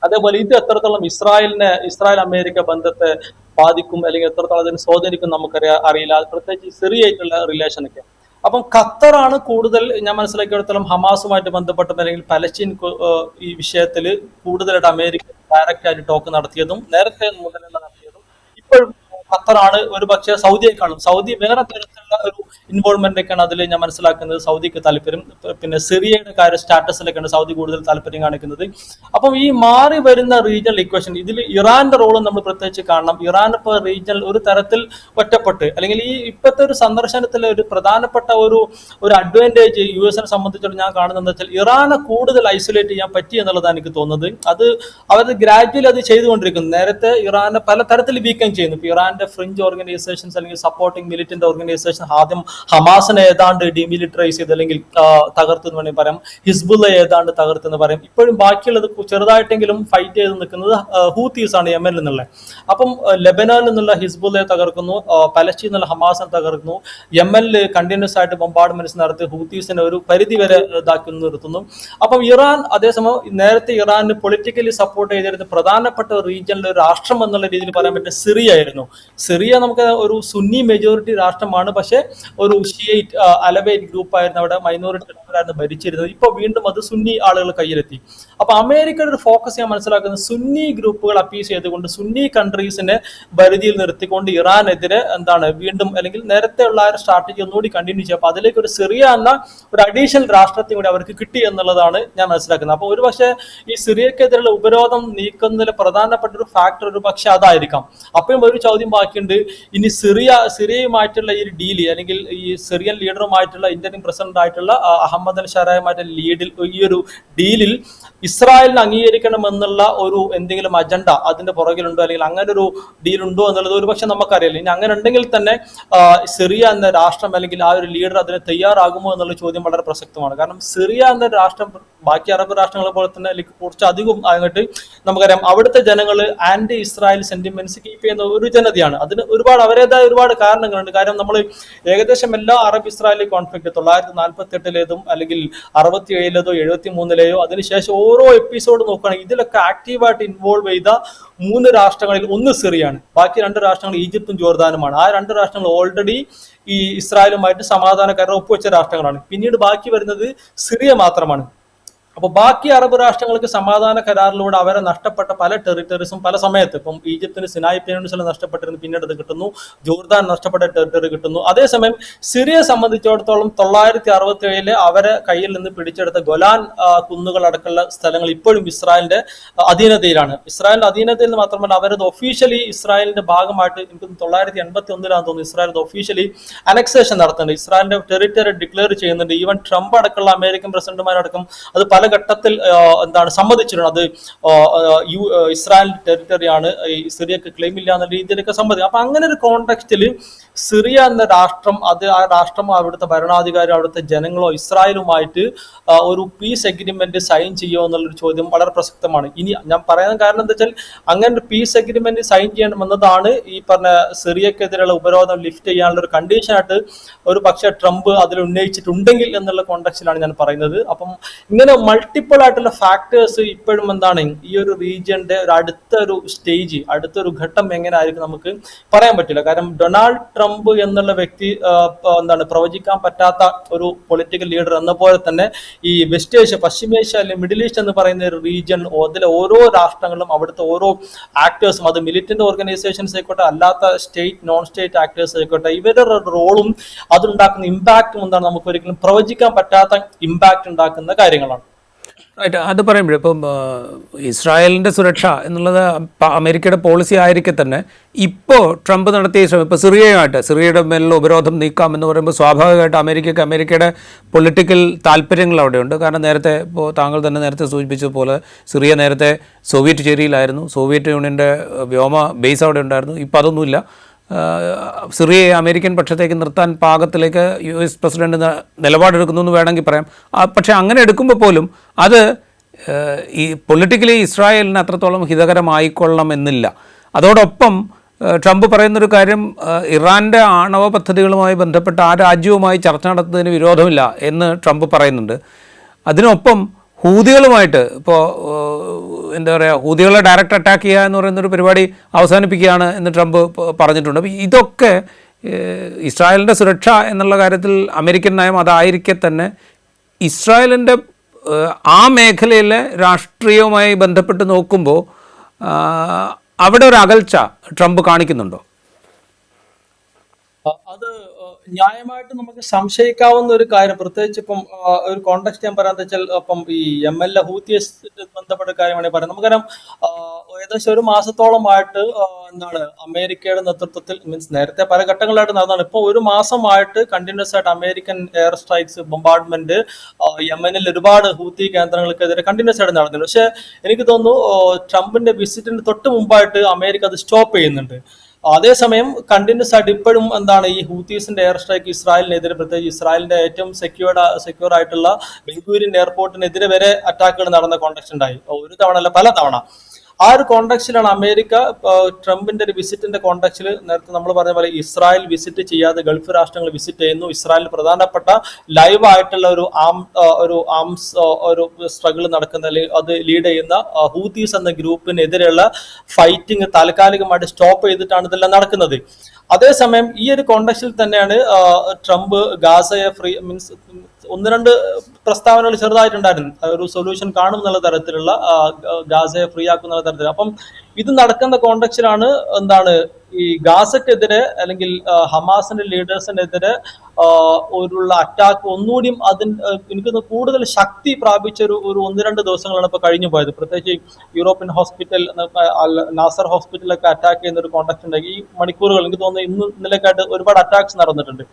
അതേപോലെ ഇത് എത്രത്തോളം ഇസ്രായേൽ അമേരിക്ക ബന്ധത്തെ ബാധിക്കും അല്ലെങ്കിൽ എത്രത്തോളം അതിനെ സ്വാധീനിക്കും അറിയില്ല, പ്രത്യേകിച്ച് സിറിയയായിട്ടുള്ള റിലേഷനൊക്കെ. അപ്പം ഖത്തറാണ് കൂടുതൽ ഞാൻ മനസ്സിലാക്കിയിടത്തോളം ഹമാസുമായിട്ട് ബന്ധപ്പെട്ടും അല്ലെങ്കിൽ പലസ്തീൻ ഈ വിഷയത്തിൽ കൂടുതലായിട്ട് അമേരിക്ക ഡയറക്റ്റ് ആയിട്ട് ടോക്ക് നടത്തിയതും നേരത്തെ മുതലുള്ള നടത്തിയതും ഇപ്പോഴും ഖത്തറാണ്. ഒരു പക്ഷേ സൗദിയെക്കാളും സൗദി വേറെ തരത്തിലുള്ള ഒരു ഇൻവോൾവ്മെന്റ് ഒക്കെയാണ് അതിൽ ഞാൻ മനസ്സിലാക്കുന്നത് സൗദിക്ക് താല്പര്യം. പിന്നെ സിറിയയുടെ കാര്യം സ്റ്റാറ്റസിലൊക്കെയാണ് സൗദി കൂടുതൽ താല്പര്യം കാണിക്കുന്നത്. അപ്പം ഈ മാറി വരുന്ന റീജിയണൽ ഇക്വേഷൻ ഇതിൽ ഇറാന്റെ റോളും നമ്മൾ പ്രത്യേകിച്ച് കാണണം. ഇറാൻ ഇപ്പോൾ റീജിയണൽ ഒരു തരത്തിൽ ഒറ്റപ്പെട്ട് അല്ലെങ്കിൽ ഈ ഇപ്പോഴത്തെ ഒരു സന്ദർശനത്തിലെ ഒരു പ്രധാനപ്പെട്ട ഒരു അഡ്വാൻറ്റേജ് US സംബന്ധിച്ചിടത്തോളം ഞാൻ കാണുന്നത് വെച്ചാൽ ഇറാനെ കൂടുതൽ ഐസൊലേറ്റ് ചെയ്യാൻ പറ്റി എന്നുള്ളതാണ് എനിക്ക് തോന്നുന്നത്. അവർ ഗ്രാജുവലി അത് ചെയ്തുകൊണ്ടിരിക്കുന്നു. നേരത്തെ ഇറാനെ പല തരത്തിൽ വീക്കം ചെയ്യുന്നു. ഇപ്പൊ ഇറാന്റെ ഫ്രിഞ്ച് ഓർഗനൈസേഷൻസ് അല്ലെങ്കിൽ സപ്പോർട്ടിംഗ് മിലിറ്റന്റ് ഓർഗനൈസേഷൻ മീൻസ് ആദ്യം ഹമാസിനെ ഏതാണ്ട് ഡിമിലിറ്ററൈസ് ചെയ്ത് അല്ലെങ്കിൽ തകർത്തു എന്ന് വേണമെങ്കിൽ പറയാം, ഹിസ്ബുള്ള ഏതാണ്ട് തകർത്തെന്ന് പറയാം. ഇപ്പോഴും ബാക്കിയുള്ളത് ചെറുതായിട്ടെങ്കിലും ഫൈറ്റ് ചെയ്ത് നിൽക്കുന്നത് ഹൂത്തീസ് ആണ് യമനിൽ നിന്നുള്ള. അപ്പം ലെബനാനിൽ നിന്നുള്ള ഹിസ്ബുള്ളയെ തകർക്കുന്നു, പലസ്തീനിൽ നിന്നുള്ള ഹമാസിനെ തകർക്കുന്നു, യമനിൽ കണ്ടിന്യൂസ് ആയിട്ട് ബോംബാർഡ്മെന്റ്സ് നടത്തി ഹൂത്തീസിനെ ഒരു പരിധി വരെ ഇതാക്കി നിർത്തുന്നു. അപ്പം ഇറാൻ അതേസമയം നേരത്തെ ഇറാന് പൊളിറ്റിക്കലി സപ്പോർട്ട് ചെയ്തിരുന്ന പ്രധാനപ്പെട്ട ഒരു റീജിയനിലെ ഒരു രാഷ്ട്രം എന്നുള്ള രീതിയിൽ പറയാൻ പറ്റും സിറിയ ആയിരുന്നു. സിറിയ നമുക്ക് ഒരു സുന്നി മെജോറിറ്റി രാഷ്ട്രമാണ്, പക്ഷെ ഒരു ഷിയൈറ്റ് അലബൈറ്റ് ഗ്രൂപ്പ് ആയിരുന്നു അവിടെ, മൈനോറിറ്റി ആയിരുന്നു ഭരിച്ചിരുന്നത്. ഇപ്പൊ വീണ്ടും അത് സുന്നി ആളുകൾ കയ്യിലെത്തി. അപ്പൊ അമേരിക്കയുടെ ഒരു ഫോക്കസ് ഞാൻ മനസ്സിലാക്കുന്നത് സുന്നി ഗ്രൂപ്പുകൾ അപ്പീസ് ചെയ്തുകൊണ്ട് സുന്നി കൺട്രീസിനെ പരിധിയിൽ നിർത്തിക്കൊണ്ട് ഇറാനെതിരെ വീണ്ടും അല്ലെങ്കിൽ നേരത്തെ ഉള്ള ഒരു സ്ട്രാറ്റജി ഒന്നുകൂടി കണ്ടിന്യൂ ചെയ്യുക. അപ്പൊ അതിലേക്ക് ഒരു സിറിയ എന്ന ഒരു അഡീഷണൽ രാഷ്ട്രത്തെ കൂടി അവർക്ക് കിട്ടി എന്നുള്ളതാണ് ഞാൻ മനസ്സിലാക്കുന്നത്. അപ്പൊ ഒരു പക്ഷേ ഈ സിറിയക്കെതിരെയുള്ള ഉപരോധം നീക്കുന്നതിൽ പ്രധാനപ്പെട്ട ഒരു ഫാക്ടർ ഒരു പക്ഷെ അതായിരിക്കാം. അപ്പോഴും ഒരു ചോദ്യം ബാക്കിയുണ്ട്, ഇനി സിറിയയുമായിട്ടുള്ള ഈ ഡീല് അല്ലെങ്കിൽ ഈ സിറിയൻ ലീഡറുമായിട്ടുള്ള ഇന്ത്യൻ പ്രസിഡന്റ് ആയിട്ടുള്ള അഹമ്മദ് അൽ ഷാരയുമായിട്ടുള്ള ഈ ഒരു ഡീലിൽ ഇസ്രായേലിന് അംഗീകരിക്കണമെന്നുള്ള ഒരു എന്തെങ്കിലും അജണ്ട അതിന്റെ പുറകിലുണ്ടോ, അല്ലെങ്കിൽ അങ്ങനെ ഒരു ഡീൽ ഉണ്ടോ എന്നുള്ളത് ഒരു പക്ഷെ നമുക്കറിയില്ല. ഇനി അങ്ങനെ ഉണ്ടെങ്കിൽ തന്നെ സിറിയ എന്ന രാഷ്ട്രം അല്ലെങ്കിൽ ആ ഒരു ലീഡർ അതിന് തയ്യാറാകുമോ എന്നുള്ള ചോദ്യം വളരെ പ്രസക്തമാണ്. കാരണം സിറിയ എന്ന രാഷ്ട്രം ബാക്കി അറബ് രാഷ്ട്രങ്ങളെ പോലെ തന്നെ കുറച്ച് അധികം ആയിട്ട് നമുക്കറിയാം അവിടുത്തെ ജനങ്ങൾ ആന്റി ഇസ്രായേൽ സെന്റിമെന്റ്സ് കീപ്പ് ചെയ്യുന്ന ഒരു ജനതയാണ്. അതിന് അവരുടേതായ ഒരുപാട് കാരണങ്ങളുണ്ട്. കാര്യം നമ്മൾ ഏകദേശം എല്ലാ അറബ് ഇസ്രായേലി കോൺഫ്ലിക്ട് 1948 അല്ലെങ്കിൽ 67 73 അതിനുശേഷം ഓരോ എപ്പിസോഡ് നോക്കുകയാണെങ്കിൽ ഇതിലൊക്കെ ആക്റ്റീവായിട്ട് ഇൻവോൾവ് ചെയ്ത 3 രാഷ്ട്രങ്ങളിൽ ഒന്ന് സിറിയാണ്, ബാക്കി 2 രാഷ്ട്രങ്ങൾ ഈജിപ്തും ജോർദാനുമാണ്. ആ 2 രാഷ്ട്രങ്ങൾ ഓൾറെഡി ഈ ഇസ്രായേലുമായിട്ട് സമാധാന കരാർ ഒപ്പുവെച്ച രാഷ്ട്രങ്ങളാണ്. പിന്നീട് ബാക്കി വരുന്നത് സിറിയ മാത്രമാണ്. അപ്പൊ ബാക്കി അറബ് രാഷ്ട്രങ്ങൾക്ക് സമാധാന കരാറിലൂടെ അവരെ നഷ്ടപ്പെട്ട പല ടെറിട്ടറീസും പല സമയത്ത്, ഇപ്പം ഈജിപ്തിന് സിനായ് പെനിൻസുല നഷ്ടപ്പെട്ടിരുന്നു, പിന്നീട് അത് കിട്ടുന്നു. ജോർദാൻ നഷ്ടപ്പെട്ട ടെറിട്ടറി കിട്ടുന്നു. അതേസമയം സിറിയയെ സംബന്ധിച്ചിടത്തോളം 1967 അവരെ കയ്യിൽ നിന്ന് പിടിച്ചെടുത്ത ഗൊലാൻ കുന്നുകൾ അടക്കമുള്ള സ്ഥലങ്ങൾ ഇപ്പോഴും ഇസ്രായേലിന്റെ അധീനതയിലാണ്. ഇസ്രായേലിന്റെ അധീനതയിൽ നിന്ന് മാത്രമല്ല അവരത് ഒഫീഷ്യലി ഇസ്രായേലിന്റെ ഭാഗമായിട്ട് എനിക്ക് 1981 തോന്നുന്നു ഇസ്രായേൽ ഒഫീഷ്യലി അനക്സേഷൻ നടത്തുന്നുണ്ട്. ഇസ്രായേലിന്റെ ടെറിട്ടറി ഡിക്ലെയർ ചെയ്യുന്നുണ്ട്. ഈവൻ ട്രംപ് അടക്കമുള്ള അമേരിക്കൻ പ്രസിഡന്റുമാരടക്കം അത് പല ഘട്ടത്തിൽ സമ്മതിച്ചിട്ടുണ്ട്. അത് ഇസ്രായേൽ ടെറിട്ടറിയാണ്, സിറിയക്ക് ക്ലെയിം ഇല്ല എന്ന രീതിയിലൊക്കെ സമ്മതിക്കും. അപ്പൊ അങ്ങനെ ഒരു കോണ്ടെക്സ്റ്റിൽ സിറിയ എന്ന രാഷ്ട്രം ആ രാഷ്ട്രമോ അവിടുത്തെ ഭരണാധികാരിയോ അവിടുത്തെ ജനങ്ങളോ ഇസ്രായേലുമായിട്ട് ഒരു പീസ് എഗ്രിമെന്റ് സൈൻ ചെയ്യുമോ എന്നുള്ളൊരു ചോദ്യം വളരെ പ്രസക്തമാണ്. ഇനി ഞാൻ പറയാൻ കാരണം എന്താ വെച്ചാൽ അങ്ങനെ ഒരു പീസ് എഗ്രിമെന്റ് സൈൻ ചെയ്യണമെന്നതാണ് ഈ പറഞ്ഞ സിറിയക്കെതിരെയുള്ള ഉപരോധം ലിഫ്റ്റ് ചെയ്യാനുള്ള ഒരു കണ്ടീഷനായിട്ട് ഒരു പക്ഷേ ട്രംപ് അതിൽ ഉന്നയിച്ചിട്ടുണ്ടെങ്കിൽ എന്നുള്ള കോണ്ടെക്സ്റ്റിലാണ് ഞാൻ പറയുന്നത്. അപ്പം ഇങ്ങനെ മൾട്ടിപ്പിൾ ആയിട്ടുള്ള ഫാക്ടേഴ്സ് ഇപ്പോഴും ഈ ഒരു റീജിയന്റെ ഒരു അടുത്തൊരു സ്റ്റേജ്, അടുത്തൊരു ഘട്ടം എങ്ങനെ ആയിരിക്കും നമുക്ക് പറയാൻ പറ്റില്ല. കാരണം ഡൊണാൾഡ് ട്രംപ് എന്നുള്ള വ്യക്തി പ്രവചിക്കാൻ പറ്റാത്ത ഒരു പൊളിറ്റിക്കൽ ലീഡർ എന്ന പോലെ തന്നെ ഈ വെസ്റ്റ് ഏഷ്യ, പശ്ചിമേഷ്യ അല്ലെങ്കിൽ മിഡിൽ ഈസ്റ്റ് എന്ന് പറയുന്ന ഒരു റീജിയൻ, അതിലെ ഓരോ രാഷ്ട്രങ്ങളും അവിടുത്തെ ഓരോ ആക്ടേഴ്സും, അത് മിലിറ്റന്റ് ഓർഗനൈസേഷൻസ് ആയിക്കോട്ടെ അല്ലാത്ത സ്റ്റേറ്റ് നോൺ സ്റ്റേറ്റ് ആക്ടേഴ്സ് ആയിക്കോട്ടെ, ഇവരുടെ റോളും അതുണ്ടാക്കുന്ന ഇമ്പാക്റ്റും നമുക്ക് ഒരിക്കലും പ്രവചിക്കാൻ പറ്റാത്ത ഇമ്പാക്ട് ഉണ്ടാക്കുന്ന കാര്യങ്ങളാണ്. റൈറ്റ്. അത് പറയുമ്പോഴേ ഇപ്പം ഇസ്രായേലിൻ്റെ സുരക്ഷ എന്നുള്ളത് അമേരിക്കയുടെ പോളിസി ആയിരിക്കെ തന്നെ ഇപ്പോൾ ട്രംപ് നടത്തിയ ശ്രമം, ഇപ്പോൾ സിറിയയുടെ മേലുള്ള ഉപരോധം നീക്കാമെന്ന് പറയുമ്പോൾ സ്വാഭാവികമായിട്ട് അമേരിക്കയുടെ പൊളിറ്റിക്കൽ താല്പര്യങ്ങൾ അവിടെയുണ്ട്. കാരണം നേരത്തെ ഇപ്പോൾ താങ്കൾ തന്നെ നേരത്തെ സൂചിപ്പിച്ചതുപോലെ സിറിയ നേരത്തെ സോവിയറ്റ് ചേരിയിലായിരുന്നു, സോവിയറ്റ് യൂണിയൻ്റെ വ്യോമ ബേസ് അവിടെ ഉണ്ടായിരുന്നു. ഇപ്പോൾ അതൊന്നുമില്ല. സിറിയയെ അമേരിക്കൻ പക്ഷത്തേക്ക് നിർത്താൻ പാകത്തിലേക്ക് US പ്രസിഡന്റ് നിലപാടെടുക്കുന്നു എന്ന് വേണമെങ്കിൽ പറയാം. പക്ഷേ അങ്ങനെ എടുക്കുമ്പോൾ പോലും അത് ഈ പൊളിറ്റിക്കലി ഇസ്രായേലിന് അത്രത്തോളം ഹിതകരമായിക്കൊള്ളണം എന്നില്ല. അതോടൊപ്പം ട്രംപ് പറയുന്നൊരു കാര്യം, ഇറാൻ്റെ ആണവ പദ്ധതികളുമായി ബന്ധപ്പെട്ട് ആ രാജ്യവുമായി ചർച്ച നടത്തുന്നതിന് വിരോധമില്ല എന്ന് ട്രംപ് പറയുന്നുണ്ട്. അതിനൊപ്പം ഹൂതികളുമായിട്ട് ഇപ്പോൾ എന്താ പറയുക, ഹൂതികളെ ഡയറക്റ്റ് അറ്റാക്ക് ചെയ്യുക എന്ന് പറയുന്നൊരു പരിപാടി അവസാനിപ്പിക്കുകയാണ് എന്ന് ട്രംപ് പറഞ്ഞിട്ടുണ്ട്. അപ്പോൾ ഇതൊക്കെ ഇസ്രായേലിൻ്റെ സുരക്ഷ എന്നുള്ള കാര്യത്തിൽ അമേരിക്കൻ നയം അതായിരിക്കെ തന്നെ ഇസ്രായേലിൻ്റെ ആ മേഖലയിലെ രാഷ്ട്രീയവുമായി ബന്ധപ്പെട്ട് നോക്കുമ്പോൾ അവിടെ ഒരു അകൽച്ച ട്രംപ് കാണിക്കുന്നുണ്ടോ? അത് ന്യായമായിട്ട് നമുക്ക് സംശയിക്കാവുന്ന ഒരു കാര്യം, പ്രത്യേകിച്ച് ഇപ്പം ഒരു കോണ്ടെക്സ്റ്റ് ഞാൻ പറയാന്ന് വെച്ചാൽ ഇപ്പം ഈ ML ഹൂത്തിയസ് ബന്ധപ്പെട്ട കാര്യമാണ് പറയുന്നത്. നമുക്കറിയാം ഏകദേശം ഒരു മാസത്തോളമായിട്ട് അമേരിക്കയുടെ നേതൃത്വത്തിൽ, മീൻസ് നേരത്തെ പല ഘട്ടങ്ങളായിട്ട് നടന്നതാണ്, ഇപ്പോൾ ഒരു മാസമായിട്ട് കണ്ടിന്യൂസ് ആയിട്ട് അമേരിക്കൻ എയർ സ്ട്രൈക്സ്, ബോംബാർഡ്മെന്റ് യമനിൽ ഒരുപാട് ഹൂത്തി കേന്ദ്രങ്ങൾക്കെതിരെ കണ്ടിന്യൂസ് ആയിട്ട് നടന്നിട്ടുണ്ട്. പക്ഷെ എനിക്ക് തോന്നുന്നു ട്രംപിന്റെ വിസിറ്റിന് തൊട്ട് മുമ്പായിട്ട് അമേരിക്ക അത് സ്റ്റോപ്പ് ചെയ്യുന്നുണ്ട്. അതേസമയം കണ്ടിന്യൂസ് ആയിട്ട് ഇപ്പോഴും എന്താണ് ഈ ഹൂത്തീസിന്റെ എയർ സ്ട്രൈക്ക് ഇസ്രായേലിനെതിരെ, പ്രത്യേകിച്ച് ഇസ്രായേലിന്റെ ഏറ്റവും സെക്യൂർ ആയിട്ടുള്ള ബെൻഗൂരിയൻ എയർപോർട്ടിനെതിരെ വരെ അറ്റാക്കുകൾ നടന്ന കോണ്ടെക്സ്റ്റ് ഉണ്ടായി, ഒരു തവണ അല്ല പല തവണ. ആ ഒരു കോണ്ടെക്സ്റ്റിലാണ് അമേരിക്ക ട്രംപിന്റെ ഒരു വിസിറ്റിന്റെ കോണ്ടെക്സ്റ്റിൽ നേരത്തെ നമ്മൾ പറഞ്ഞ പോലെ ഇസ്രായേൽ വിസിറ്റ് ചെയ്യാതെ ഗൾഫ് രാഷ്ട്രങ്ങൾ വിസിറ്റ് ചെയ്യുന്നു. ഇസ്രായേലിൽ പ്രധാനപ്പെട്ട ലൈവ് ആയിട്ടുള്ള ഒരു ആംസ് ഒരു സ്ട്രഗിൾ നടക്കുന്ന, അല്ലെങ്കിൽ അത് ലീഡ് ചെയ്യുന്ന ഹൂത്തീസ് എന്ന ഗ്രൂപ്പിനെതിരെയുള്ള ഫൈറ്റിംഗ് താൽക്കാലികമായിട്ട് സ്റ്റോപ്പ് ചെയ്തിട്ടാണ് ഇതെല്ലാം നടക്കുന്നത്. അതേസമയം ഈ ഒരു കോണ്ടെക്സ്റ്റിൽ തന്നെയാണ് ട്രംപ് ഗാസയെ മീൻസ് ഒന്ന് രണ്ട് പ്രസ്താവനകൾ ചെറുതായിട്ടുണ്ടായിരുന്നു, ഒരു സൊല്യൂഷൻ കാണും എന്നുള്ള തരത്തിലുള്ള, ഗാസയെ ഫ്രീ ആക്കുന്ന തരത്തിൽ. അപ്പം ഇത് നടക്കുന്ന കോണ്ടെക്സ്റ്റിലാണ് എന്താണ് ഈ ഗാസക്കെതിരെ അല്ലെങ്കിൽ ഹമാസിന്റെ ലീഡേഴ്സിനെതിരെ ഒരുള്ള അറ്റാക്ക് ഒന്നുകൂടിയും എനിക്ക് കൂടുതൽ ശക്തി പ്രാപിച്ച ഒരു ഒന്ന് രണ്ട് ദിവസങ്ങളാണ് ഇപ്പൊ കഴിഞ്ഞു പോയത്. പ്രത്യേകിച്ച് യൂറോപ്യൻ ഹോസ്പിറ്റൽ, നാസർ ഹോസ്പിറ്റലൊക്കെ അറ്റാക്ക് ചെയ്യുന്ന ഒരു കോണ്ടെക്സ്റ്റ് ഉണ്ട്. ഈ മണിക്കൂറുകൾ എനിക്ക് തോന്നുന്നു ഇന്നലെക്കായിട്ട് ഒരുപാട് അറ്റാക്സ് നടന്നിട്ടുണ്ട്.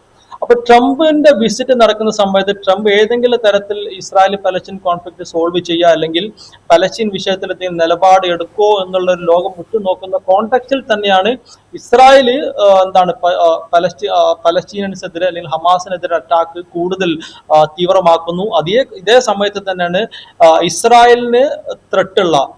അപ്പൊ ട്രംപിന്റെ വിസിറ്റ് നടക്കുന്ന സമയത്ത് ട്രംപ് ഏതെങ്കിലും തരത്തിൽ ഇസ്രായേൽ പലസ്തീൻ കോൺഫ്ലിക്ട് സോൾവ് ചെയ്യുക അല്ലെങ്കിൽ പലസ്തീൻ വിഷയത്തിൽ നിലപാട് എടുക്കോ എന്നുള്ള ഒരു ലോകം ഉറ്റുനോക്കുന്ന കോണ്ടെക്സ്റ്റിൽ തന്നെയാണ് ഇസ്രായേല് എന്താണ് പലസ്തീനൻസിനെതിരെ അല്ലെങ്കിൽ ഹമാസിനെതിരെ അറ്റാക്ക് കൂടുതൽ തീവ്രമാക്കുന്നു. ഇതേ സമയത്ത് തന്നെയാണ് ഇസ്രായേലിന്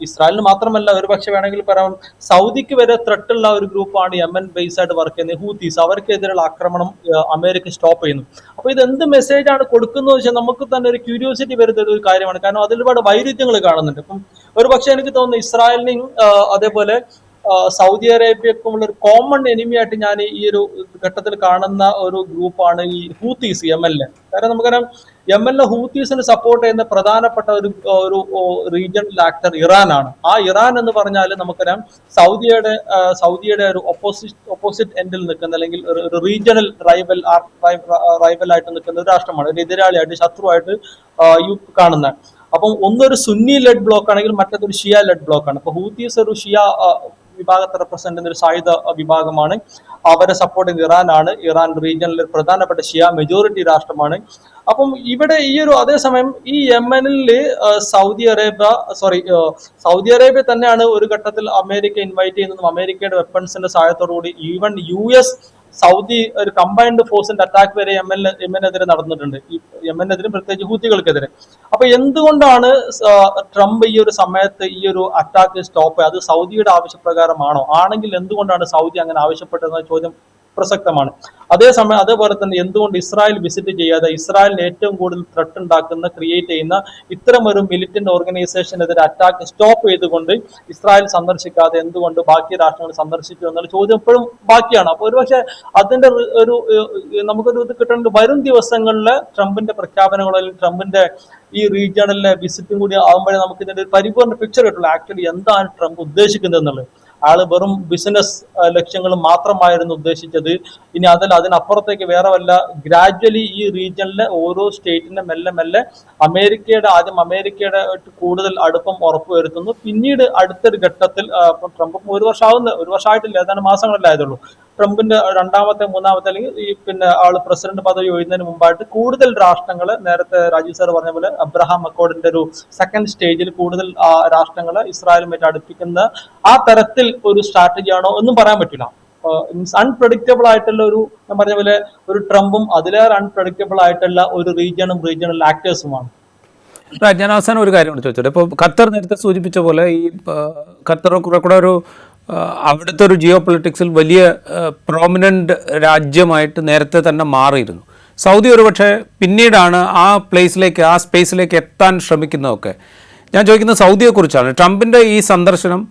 ഇസ്രായേലിന് മാത്രമല്ല, ഒരു പക്ഷെ വേണമെങ്കിൽ പറയാം സൗദിക്ക് വരെ ത്രെട്ടുള്ള ഒരു ഗ്രൂപ്പാണ് യമൻ ബേസ് ആയിട്ട് വർക്ക് ചെയ്യുന്നത് ഹൂത്തീസ്. അവർക്കെതിരെയുള്ള ആക്രമണം അമേരിക്ക സ്റ്റോപ്പ് ചെയ്യുന്നു. അപ്പൊ ഇത് എന്ത് മെസ്സേജ് ആണ് കൊടുക്കുന്നത് വെച്ചാൽ നമുക്ക് തന്നെ ഒരു ക്യൂരിയോസിറ്റി വരുന്ന ഒരു കാര്യമാണ്. കാരണം അതിൽ ഒരുപാട് വൈരുദ്ധ്യങ്ങൾ കാണുന്നുണ്ട്. ഇപ്പം ഒരു പക്ഷെ എനിക്ക് തോന്നുന്നു ഇസ്രായേലിനെയും അതേപോലെ സൗദി അറേബ്യക്കുമുള്ള ഒരു കോമൺ എനിമിയായിട്ട് ഞാൻ ഈ ഒരു ഘട്ടത്തിൽ കാണുന്ന ഒരു ഗ്രൂപ്പാണ് ഈ ഹൂത്തീസ്, യമനിലെ. കാരണം നമുക്കറിയാം യമനിലെ ഹൂത്തീസിന് സപ്പോർട്ട് ചെയ്യുന്ന പ്രധാനപ്പെട്ട ഒരു റീജിയണൽ ആക്ടർ ഇറാനാണ്. ആ ഇറാൻ എന്ന് പറഞ്ഞാൽ നമുക്കറിയാം സൗദിയുടെ ഒരു ഓപ്പോസിറ്റ് എൻഡിൽ നിൽക്കുന്ന, അല്ലെങ്കിൽ ഒരു റീജിയണൽ റൈവലായിട്ട് നിൽക്കുന്ന ഒരു രാഷ്ട്രമാണ്, ഒരു എതിരാളിയായിട്ട് ശത്രുവായിട്ട് കാണുന്ന. അപ്പം ഒന്നൊരു സുന്നി ലെഡ് ബ്ലോക്ക് ആണെങ്കിൽ മറ്റൊരു ഷിയ ലെഡ് ബ്ലോക്ക് ആണ്. അപ്പൊ ഹൂത്തീസ് ഒരു ഷിയ വിഭാഗത്തെ റെപ്രസെന്റ് ചെയ്യുന്ന ഒരു സായുധ വിഭാഗമാണ്. അവരെ സപ്പോർട്ട് ചെയ്യുന്ന ഇറാനാണ്. ഇറാൻ റീജിയനിലെ പ്രധാനപ്പെട്ട ഷിയ മെജോറിറ്റി രാഷ്ട്രമാണ്. അപ്പം ഇവിടെ അതേസമയം ഈ യമനില് സൗദി അറേബ്യ തന്നെയാണ് ഒരു ഘട്ടത്തിൽ അമേരിക്ക ഇൻവൈറ്റ് ചെയ്യുന്നതും അമേരിക്കയുടെ വെപ്പൺസിന്റെ സഹായത്തോടുകൂടി ഈവൻ US സൗദി ഒരു കമ്പൈൻഡ് ഫോഴ്സിന്റെ അറ്റാക്ക് വരെ യമനെതിരെ നടന്നിട്ടുണ്ട്, യമനെതിരെ പ്രത്യേകിച്ച് ഹൂത്തികൾക്കെതിരെ. അപ്പൊ എന്തുകൊണ്ടാണ് ട്രംപ് ഈ ഒരു സമയത്ത് ഈ ഒരു അറ്റാക്ക് സ്റ്റോപ്പ്? അത് സൗദിയുടെ ആവശ്യപ്രകാരമാണോ? ആണെങ്കിൽ എന്തുകൊണ്ടാണ് സൗദി അങ്ങനെ ആവശ്യപ്പെട്ടതെന്ന ചോദ്യം പ്രസക്തമാണ്. അതേപോലെ തന്നെ എന്തുകൊണ്ട് ഇസ്രായേൽ വിസിറ്റ് ചെയ്യാതെ ഇസ്രായേലിന് ഏറ്റവും കൂടുതൽ ത്രെട്ട് ഉണ്ടാക്കുന്ന, ക്രിയേറ്റ് ചെയ്യുന്ന ഇത്തരം ഒരു മിലിറ്റന്റ് ഓർഗനൈസേഷനെതിരെ അറ്റാക്ക് സ്റ്റോപ്പ് ചെയ്തുകൊണ്ട് ഇസ്രായേൽ സന്ദർശിക്കാതെ എന്തുകൊണ്ട് ബാക്കി രാഷ്ട്രങ്ങൾ സന്ദർശിച്ചു എന്നുള്ള ചോദ്യം എപ്പോഴും ബാക്കിയാണ്. അപ്പൊ ഒരുപക്ഷെ അതിന്റെ നമുക്കൊരു ഇത് കിട്ടേണ്ട വരും ദിവസങ്ങളിലെ ട്രംപിന്റെ പ്രഖ്യാപനങ്ങളോ അല്ലെങ്കിൽ ട്രംപിന്റെ ഈ റീജിയണലിലെ വിസിറ്റും കൂടി ആകുമ്പോഴേ നമുക്ക് ഇതിന്റെ ഒരു പരിപൂർണ്ണ പിക്ചർ കിട്ടുള്ളൂ ആക്ച്വലി എന്താണ് ട്രംപ് ഉദ്ദേശിക്കുന്നത് എന്നുള്ളത്. ആള് വെറും ബിസിനസ് ലക്ഷ്യങ്ങൾ മാത്രമായിരുന്നു ഉദ്ദേശിച്ചത്. ഇനി അതിനപ്പുറത്തേക്ക് വേറെ വല്ല ഗ്രാജ്വലി ഈ റീജിയനിലെ ഓരോ സ്റ്റേറ്റിന്റെ മെല്ലെ ആദ്യം അമേരിക്കയുടെ കൂടുതൽ അടുപ്പം ഉറപ്പുവരുത്തുന്നു. പിന്നീട് അടുത്തൊരു ഘട്ടത്തിൽ ട്രംപ് ഒരു വർഷമായിട്ടില്ല, ഏതാനും മാസങ്ങളിലായതുള്ളൂ. ട്രംപിന്റെ മൂന്നാമത്തെ അല്ലെങ്കിൽ ആള് പ്രസിഡന്റ് പദവി ഒഴിയുന്നതിന് മുമ്പായിട്ട് കൂടുതൽ രാഷ്ട്രങ്ങളെ, നേരത്തെ രാജീവ് സാർ പറഞ്ഞ പോലെ അബ്രഹാം അക്കോർഡിന്റെ ഒരു സെക്കൻഡ് സ്റ്റേജിൽ കൂടുതൽ രാഷ്ട്രങ്ങളെ ഇസ്രായേലുമായിട്ട് അടുപ്പിക്കുന്ന ആ തരത്തിൽ ഒരു സ്ട്രാറ്റജി ആണോ എന്നും പറയാൻ പറ്റില്ല. അൺപ്രഡിക്റ്റബിൾ ആയിട്ടുള്ള ഞാൻ പറഞ്ഞ പോലെ ഒരു ട്രംപും അതിലേറെ അൺപ്രഡിക്റ്റബിൾ ആയിട്ടുള്ള ഒരു റീജിയണൽ ആക്ടേഴ്സുമാണ്. ഞാൻ അവസാനം ഒരു കാര്യം ചോദിച്ചോട്ടെ. ഇപ്പോൾ ഖത്തർ നേരത്തെ സൂചിപ്പിച്ച പോലെ ഈ ഖത്തർ കുറെ കൂടെ അവിടുത്തെ ഒരു ജിയോ പൊളിറ്റിക്സിൽ വലിയ പ്രോമിനൻ്റ് രാജ്യമായിട്ട് നേരത്തെ തന്നെ മാറിയിരുന്നു. സൗദി ഒരുപക്ഷെ പിന്നീടാണ് ആ സ്പേസിലേക്ക് എത്താൻ ശ്രമിക്കുന്നതൊക്കെ. ഞാൻ ചോദിക്കുന്നത് സൗദിയെക്കുറിച്ചാണ്. ട്രംപിൻ്റെ ഈ സന്ദർശനം,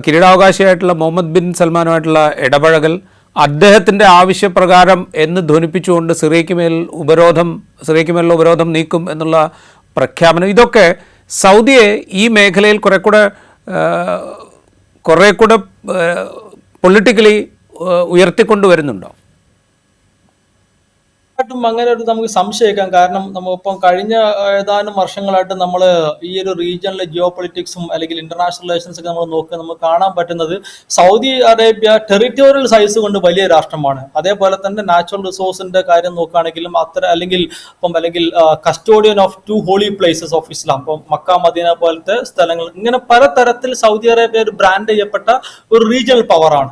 കിരീടാവകാശിയായിട്ടുള്ള മുഹമ്മദ് ബിൻ സൽമാനുമായിട്ടുള്ള ഇടപഴകൽ, അദ്ദേഹത്തിൻ്റെ ആവശ്യപ്രകാരം എന്ന് ധ്വനിപ്പിച്ചുകൊണ്ട് സിറിയയ്ക്ക് മേലുള്ള ഉപരോധം നീക്കും എന്നുള്ള പ്രഖ്യാപനം, ഇതൊക്കെ സൗദിയെ ഈ മേഖലയിൽ കുറെ കൂടെ പൊളിറ്റിക്കലി ഉയർത്തിക്കൊണ്ടുവരുന്നുണ്ടോ? അങ്ങനെ നമുക്ക് സംശയിക്കാം. കാരണം നമ്മളിപ്പം കഴിഞ്ഞ ഏതാനും വർഷങ്ങളായിട്ട് നമ്മൾ ഈ ഒരു റീജിയണിലെ ജിയോ പൊളിറ്റിക്സും അല്ലെങ്കിൽ ഇന്റർനാഷണൽ റിലേഷൻസ് ഒക്കെ നമുക്ക് കാണാൻ പറ്റുന്നത് സൗദി അറേബ്യ ടെറിറ്റോറിയൽ സൈസ് കൊണ്ട് വലിയ രാഷ്ട്രമാണ്. അതേപോലെ തന്നെ നാച്ചുറൽ റിസോഴ്സിന്റെ കാര്യം നോക്കുകയാണെങ്കിലും അല്ലെങ്കിൽ custodian of 2 holy places of Islam, ഇപ്പം മക്ക മദീന പോലത്തെ സ്ഥലങ്ങൾ, ഇങ്ങനെ പലതരത്തിൽ സൗദി അറേബ്യ ഒരു ബ്രാൻഡ് ചെയ്യപ്പെട്ട ഒരു റീജിയണൽ പവറാണ്.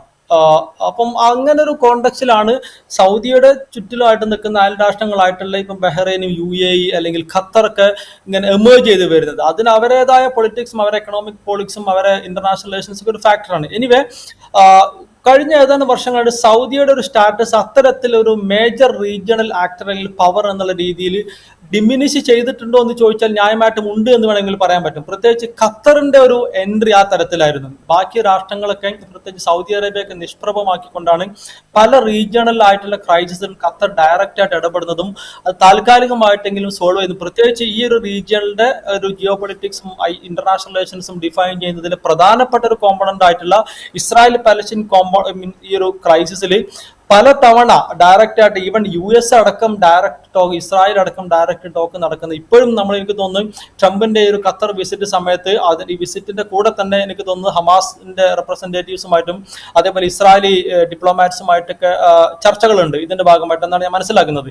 അപ്പം അങ്ങനെ ഒരു കോണ്ടക്സ്റ്റിലാണ് സൗദിയുടെ ചുറ്റിലുമായിട്ട് നിൽക്കുന്ന അയൽ രാഷ്ട്രങ്ങളായിട്ടുള്ള ഇപ്പം ബഹ്റൈനും UAE അല്ലെങ്കിൽ ഖത്തറൊക്കെ ഇങ്ങനെ എമേർജ് ചെയ്ത് വരുന്നത്. അതിന് അവരുടേതായ പൊളിറ്റിക്സും അവരുടെ എക്കണോമിക് പോളിറ്റിക്സും അവരുടെ ഇന്റർനാഷണൽ റിലേഷൻസും ഒരു ഫാക്ടറാണ്. എനിവേ കഴിഞ്ഞ ഏതാനും വർഷങ്ങളുടെ സൗദിയുടെ ഒരു സ്റ്റാറ്റസ് അത്തരത്തിൽ ഒരു മേജർ റീജിയണൽ ആക്ടർ അല്ലെങ്കിൽ പവർ എന്നുള്ള രീതിയിൽ ഡിമിനിഷ് ചെയ്തിട്ടുണ്ടോ എന്ന് ചോദിച്ചാൽ ന്യായമായിട്ടും ഉണ്ട് എന്ന് വേണമെങ്കിൽ പറയാൻ പറ്റും. പ്രത്യേകിച്ച് ഖത്തറിന്റെ ഒരു എൻട്രി ആ തരത്തിലായിരുന്നു. ബാക്കി രാഷ്ട്രങ്ങളൊക്കെ പ്രത്യേകിച്ച് സൗദി അറേബ്യയൊക്കെ നിഷ്പ്രഭമാക്കിക്കൊണ്ടാണ് പല റീജിയണൽ ആയിട്ടുള്ള ക്രൈസിസിൽ ഖത്തർ ഡയറക്റ്റ് ആയിട്ട് ഇടപെടുന്നതും അത് താൽക്കാലികമായിട്ടെങ്കിലും സോൾവ് ചെയ്യുന്നു. പ്രത്യേകിച്ച് ഈ ഒരു റീജിയണലിന്റെ ഒരു ജിയോ പൊളിറ്റിക്സും ഇന്റർനാഷണൽ റിലേഷൻസും ഡിഫൈൻ ചെയ്യുന്നതിൽ പ്രധാനപ്പെട്ട ഒരു കോമ്പണന്റ് ആയിട്ടുള്ള ഇസ്രായേൽ പാലസ്തീൻ ഈ ഒരു ക്രൈസിസിൽ പല തവണ ഡയറക്റ്റ് ആയിട്ട് ഈവൻ US അടക്കം ഡയറക്റ്റ് ടോക്ക്, ഇസ്രായേൽ അടക്കം ഡയറക്റ്റ് ടോക്ക് നടക്കുന്നത് ഇപ്പോഴും എനിക്ക് തോന്നുന്നു ട്രംപിന്റെ ഒരു ഖത്തർ വിസിറ്റ് സമയത്ത് ഈ വിസിറ്റിന്റെ കൂടെ തന്നെ എനിക്ക് തോന്നുന്നു ഹമാസിന്റെ റെപ്രസെന്റേറ്റീവ്സുമായിട്ടും അതേപോലെ ഇസ്രായേലി ഡിപ്ലോമാറ്റ്സുമായിട്ടൊക്കെ ചർച്ചകളുണ്ട് ഇതിന്റെ ഭാഗമായിട്ട് എന്നാണ് ഞാൻ മനസ്സിലാക്കുന്നത്.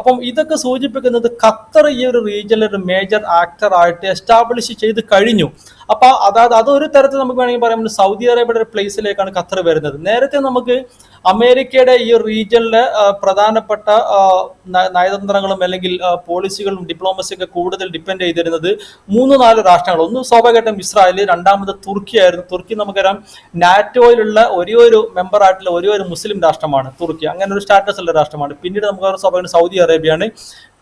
അപ്പം ഇതൊക്കെ സൂചിപ്പിക്കുന്നത് ഖത്തർ ഈ ഒരു റീജിയനിൽ ഒരു മേജർ ആക്ടർ ആയിട്ട് എസ്റ്റാബ്ലിഷ് ചെയ്ത് കഴിഞ്ഞു. അപ്പൊ അതായത് അതൊരു തരത്തിൽ നമുക്ക് വേണമെങ്കിൽ പറയാം സൗദി അറേബ്യയുടെ ഒരു പ്ലേസിലേക്കാണ് ഖത്തർ വരുന്നത്. നേരത്തെ നമുക്ക് അമേരിക്കയുടെ ഈ റീജിയനിലെ പ്രധാനപ്പെട്ട നയതന്ത്രങ്ങളും അല്ലെങ്കിൽ പോളിസികളും ഡിപ്ലോമസിയൊക്കെ കൂടുതൽ ഡിപ്പെൻഡ് ചെയ്തിരുന്നത് 3-4 രാഷ്ട്രങ്ങൾ. ഒന്ന് സ്വാഭാവികമായിട്ടും ഇസ്രായേൽ, രണ്ടാമത് തുർക്കി ആയിരുന്നു. തുർക്കി നമുക്കറിയാം നാറ്റോയിലുള്ള ഒരേ ഒരു മെമ്പർ ആയിട്ടുള്ള ഒരേ ഒരു മുസ്ലിം രാഷ്ട്രമാണ് തുർക്കി, അങ്ങനെ ഒരു സ്റ്റാറ്റസ് ഉള്ള രാഷ്ട്രമാണ്. പിന്നീട് നമുക്ക് സ്വാഭാവികം സൗദി അറേബ്യയാണ്,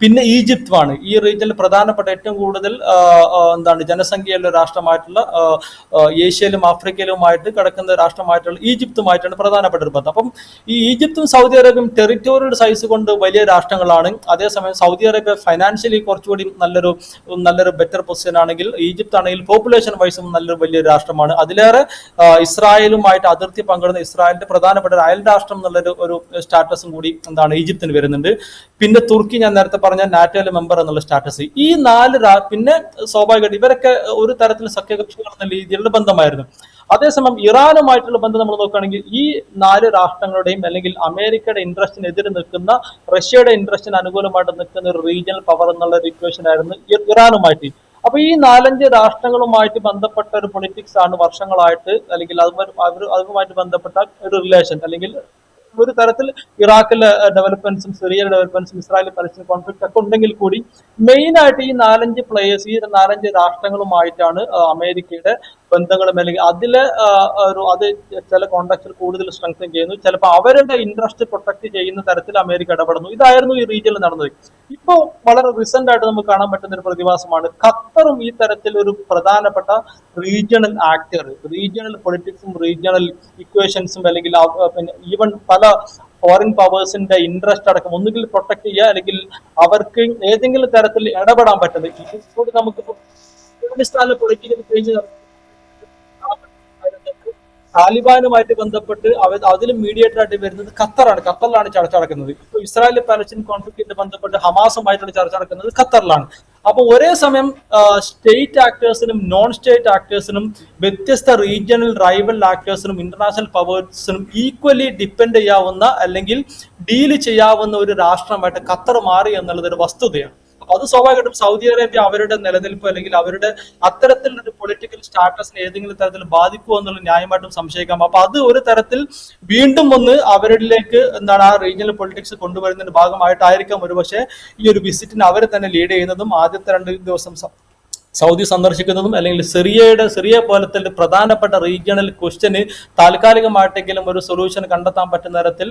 പിന്നെ ഈജിപ്തുമാണ്. ഈ റീജിയനിൽ പ്രധാനപ്പെട്ട ഏറ്റവും കൂടുതൽ ജനസംഖ്യയുള്ള രാഷ്ട്രമായിട്ടുള്ള ഏഷ്യയിലും ആഫ്രിക്കയിലുമായിട്ട് കിടക്കുന്ന രാഷ്ട്രമായിട്ടുള്ള ഈജിപ്തുമായിട്ടാണ് പ്രധാനപ്പെട്ട ഒരു ബന്ധം. അപ്പം ഈ ഈജിപ്തും സൗദി അറേബ്യയും ടെറിറ്റോറിയൽ സൈസ് കൊണ്ട് വലിയ രാഷ്ട്രങ്ങളാണ്. അതേസമയം സൗദി അറേബ്യ ഫൈനാൻഷ്യലി കുറച്ചുകൂടി നല്ലൊരു ബെറ്റർ പൊസിഷൻ ആണെങ്കിൽ ഈജിപ്ത് ആണെങ്കിൽ പോപ്പുലേഷൻ വൈസും നല്ലൊരു വലിയൊരു രാഷ്ട്രമാണ്. അതിലേറെ ഇസ്രായേലുമായിട്ട് അതിർത്തി പങ്കിടുന്ന ഇസ്രായേലിന്റെ പ്രധാനപ്പെട്ട ഒരു അയൽ രാഷ്ട്രം എന്നുള്ളൊരു ഒരു സ്റ്റാറ്റസും കൂടി ഈജിപ്തിന് വരുന്നുണ്ട്. പിന്നെ തുർക്കി ഞാൻ നേരത്തെ പറഞ്ഞ നാറ്റോയിലെ മെമ്പർ എന്നുള്ള സ്റ്റാറ്റസ്. ഈ 4 പിന്നെ സ്വാഭാവികമായിട്ട് ഇവരൊക്കെ ഒരു തരത്തിൽ സഖ്യകക്ഷികൾ എന്ന രീതിയിലുള്ള ബന്ധമായിരുന്നു. അതേസമയം ഇറാനുമായിട്ടുള്ള ബന്ധം നമ്മൾ നോക്കുകയാണെങ്കിൽ ഈ 4 രാഷ്ട്രങ്ങളുടെയും അല്ലെങ്കിൽ അമേരിക്കയുടെ ഇൻട്രസ്റ്റിന് എതിരെ നിൽക്കുന്ന റഷ്യയുടെ ഇൻട്രസ്റ്റിന് അനുകൂലമായിട്ട് നിൽക്കുന്ന ഒരു റീജിയണൽ പവർ എന്നുള്ള ഒരു ഇക്വേഷൻ ആയിരുന്നു ഇറാനുമായിട്ട്. അപ്പൊ ഈ 4-5 രാഷ്ട്രങ്ങളുമായിട്ട് ബന്ധപ്പെട്ട ഒരു പൊളിറ്റിക്സ് ആണ് വർഷങ്ങളായിട്ട് അല്ലെങ്കിൽ അതുമായിട്ട് ബന്ധപ്പെട്ട ഒരു റിലേഷൻ അല്ലെങ്കിൽ ഒരു തരത്തിൽ ഇറാഖിലെ ഡെവലപ്മെന്റ്സും സിറിയയിലെ ഡെവലപ്മെന്റ്സും ഇസ്രായേൽ പലസ്തീൻ കോൺഫ്ലിക്റ്റ് ഒക്കെ ഉണ്ടെങ്കിൽ കൂടി മെയിൻ ആയിട്ട് ഈ 4-5 പ്ലേയേഴ്സ് ഈ 4-5 രാഷ്ട്രങ്ങളുമായിട്ടാണ് അമേരിക്കയുടെ ബന്ധങ്ങളും അല്ലെങ്കിൽ അത് ചില കോണ്ടാക്റ്റിൽ കൂടുതൽ സ്ട്രെങ്തൻ ചെയ്യുന്നു. ചിലപ്പോൾ അവരുടെ ഇൻട്രസ്റ്റ് പ്രൊട്ടക്ട് ചെയ്യുന്ന തരത്തിൽ അമേരിക്ക ഇടപെടുന്നു. ഇതായിരുന്നു ഈ റീജിയനിൽ നടന്നത്. ഇപ്പോൾ വളരെ റീസെന്റ് ആയിട്ട് നമുക്ക് കാണാൻ പറ്റുന്ന ഒരു പ്രതിഭാസമാണ് ഖത്തറും ഈ തരത്തിൽ ഒരു പ്രധാനപ്പെട്ട റീജിയണൽ ആക്ടർ, റീജിയണൽ പൊളിറ്റിക്സും റീജിയണൽ ഇക്വേഷൻസും അല്ലെങ്കിൽ ഈവൻ പല ഫോറിൻ പവേഴ്സിന്റെ ഇൻട്രസ്റ്റ് അടക്കം ഒന്നുകിൽ പ്രൊട്ടക്ട് ചെയ്യുക അല്ലെങ്കിൽ അവർക്ക് ഏതെങ്കിലും തരത്തിൽ ഇടപെടാൻ പറ്റുന്നത്. ഇപ്പോൾ നമുക്ക് അഫ്ഗാനിസ്ഥാനിലെ പൊളിറ്റിക്കൽ ചേഞ്ച് താലിബാനുമായിട്ട് ബന്ധപ്പെട്ട് അതിൽ മീഡിയേറ്റർ ആയിട്ട് വരുന്നത് ഖത്തറിലാണ് ചർച്ച നടക്കുന്നത്. ഇപ്പൊ ഇസ്രായേൽ പാലസ്തീൻ കോൺഫ്ലിക്റ്റിന്റെ ബന്ധപ്പെട്ട് ഹമാസുമായിട്ടുള്ള ചർച്ച നടക്കുന്നത് ഖത്തറിലാണ്. അപ്പൊ ഒരേ സമയം സ്റ്റേറ്റ് ആക്ടേഴ്സിനും നോൺ സ്റ്റേറ്റ് ആക്ടേഴ്സിനും വ്യത്യസ്ത റീജിയണൽ റൈവൽ ആക്ടേഴ്സിനും ഇന്റർനാഷണൽ പവേഴ്സിനും ഈക്വലി ഡിപ്പെൻഡ് ചെയ്യാവുന്ന അല്ലെങ്കിൽ ഡീല് ചെയ്യാവുന്ന ഒരു രാഷ്ട്രമായിട്ട് ഖത്തർ മാറി എന്നുള്ളത് ഒരു വസ്തുതയാണ്. അപ്പൊ അത് സ്വാഭാവികമായിട്ടും സൗദി അറേബ്യ അവരുടെ നിലനിൽപ്പ് അല്ലെങ്കിൽ അവരുടെ അത്തരത്തിലൊരു പൊളിറ്റിക്കൽ സ്റ്റാറ്റസിനെ ഏതെങ്കിലും തരത്തിൽ ബാധിക്കുമോ എന്നുള്ള ന്യായമായിട്ടും സംശയിക്കാം. അപ്പൊ അത് ഒരു തരത്തിൽ വീണ്ടും അവരിലേക്ക് ആ റീജിയണൽ പൊളിറ്റിക്സ് കൊണ്ടുവരുന്നതിന്റെ ഭാഗമായിട്ടായിരിക്കാം ഒരുപക്ഷെ ഈ ഒരു വിസിറ്റിന് അവർ തന്നെ ലീഡ് ചെയ്യുന്നതും ആദ്യത്തെ 2 ദിവസം സൗദി സന്ദർശിക്കുന്നതും അല്ലെങ്കിൽ സിറിയ പോലത്തെ പ്രധാനപ്പെട്ട റീജിയണൽ ക്വസ്റ്റ്യന് താൽക്കാലികമായിട്ടെങ്കിലും ഒരു സൊല്യൂഷൻ കണ്ടെത്താൻ പറ്റുന്ന തരത്തിൽ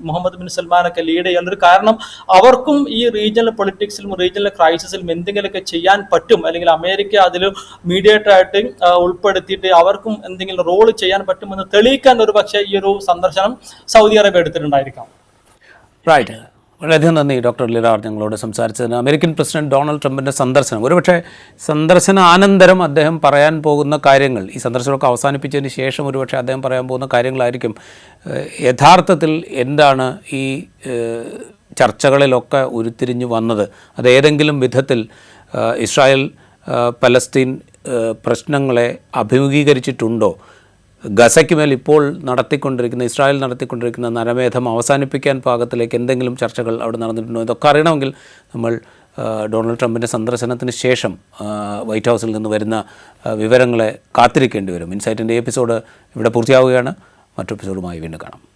മുഹമ്മദ് ബിൻ സൽമാനൊക്കെ ലീഡ് ചെയ്യാനൊരു കാരണം അവർക്കും ഈ റീജിയണൽ പൊളിറ്റിക്സിലും റീജിയണൽ ക്രൈസിസിലും എന്തെങ്കിലുമൊക്കെ ചെയ്യാൻ പറ്റും അല്ലെങ്കിൽ അമേരിക്ക അതിൽ മീഡിയേറ്റർ ആയിട്ട് ഉൾപ്പെടുത്തിയിട്ട് അവർക്കും എന്തെങ്കിലും റോൾ ചെയ്യാൻ പറ്റുമെന്ന് തെളിയിക്കാൻ ഒരു പക്ഷേ ഈ ഒരു സന്ദർശനം സൗദി അറേബ്യ എടുത്തിട്ടുണ്ടായിരിക്കാം. റൈറ്റ്. വളരെയധികം നന്ദി ഡോക്ടർ ലിറാർ ഞങ്ങളോട് സംസാരിച്ചതിന്. അമേരിക്കൻ പ്രസിഡന്റ് ഡൊണാൾഡ് ട്രംപിൻ്റെ സന്ദർശനം, ഒരുപക്ഷെ സന്ദർശനാനന്തരം അദ്ദേഹം പറയാൻ പോകുന്ന കാര്യങ്ങൾ, ഈ സന്ദർശനമൊക്കെ അവസാനിപ്പിച്ചതിന് ശേഷം ഒരുപക്ഷെ അദ്ദേഹം പറയാൻ പോകുന്ന കാര്യങ്ങളായിരിക്കും യഥാർത്ഥത്തിൽ എന്താണ് ഈ ചർച്ചകളിലൊക്കെ ഉരുത്തിരിഞ്ഞു വന്നത്. അത് ഏതെങ്കിലും വിധത്തിൽ ഇസ്രായേൽ പലസ്തീൻ പ്രശ്നങ്ങളെ അഭിമുഖീകരിച്ചിട്ടുണ്ടോ, ഗസയ്ക്ക് മേൽ ഇപ്പോൾ ഇസ്രായേൽ നടത്തിക്കൊണ്ടിരിക്കുന്ന നരമേധം അവസാനിപ്പിക്കാൻ പാകത്തിലേക്ക് എന്തെങ്കിലും ചർച്ചകൾ അവിടെ നടന്നിട്ടുണ്ടോ, ഇതൊക്കെ അറിയണമെങ്കിൽ നമ്മൾ ഡൊണാൾഡ് ട്രംപിൻ്റെ സന്ദർശനത്തിന് ശേഷം വൈറ്റ് ഹൗസിൽ നിന്ന് വരുന്ന വിവരങ്ങളെ കാത്തിരിക്കേണ്ടി വരും. ഇൻസൈറ്റിൻ്റെ എപ്പിസോഡ് ഇവിടെ പൂർത്തിയാവുകയാണ്. മറ്റു എപ്പിസോഡുമായി വീണ്ടും കാണാം.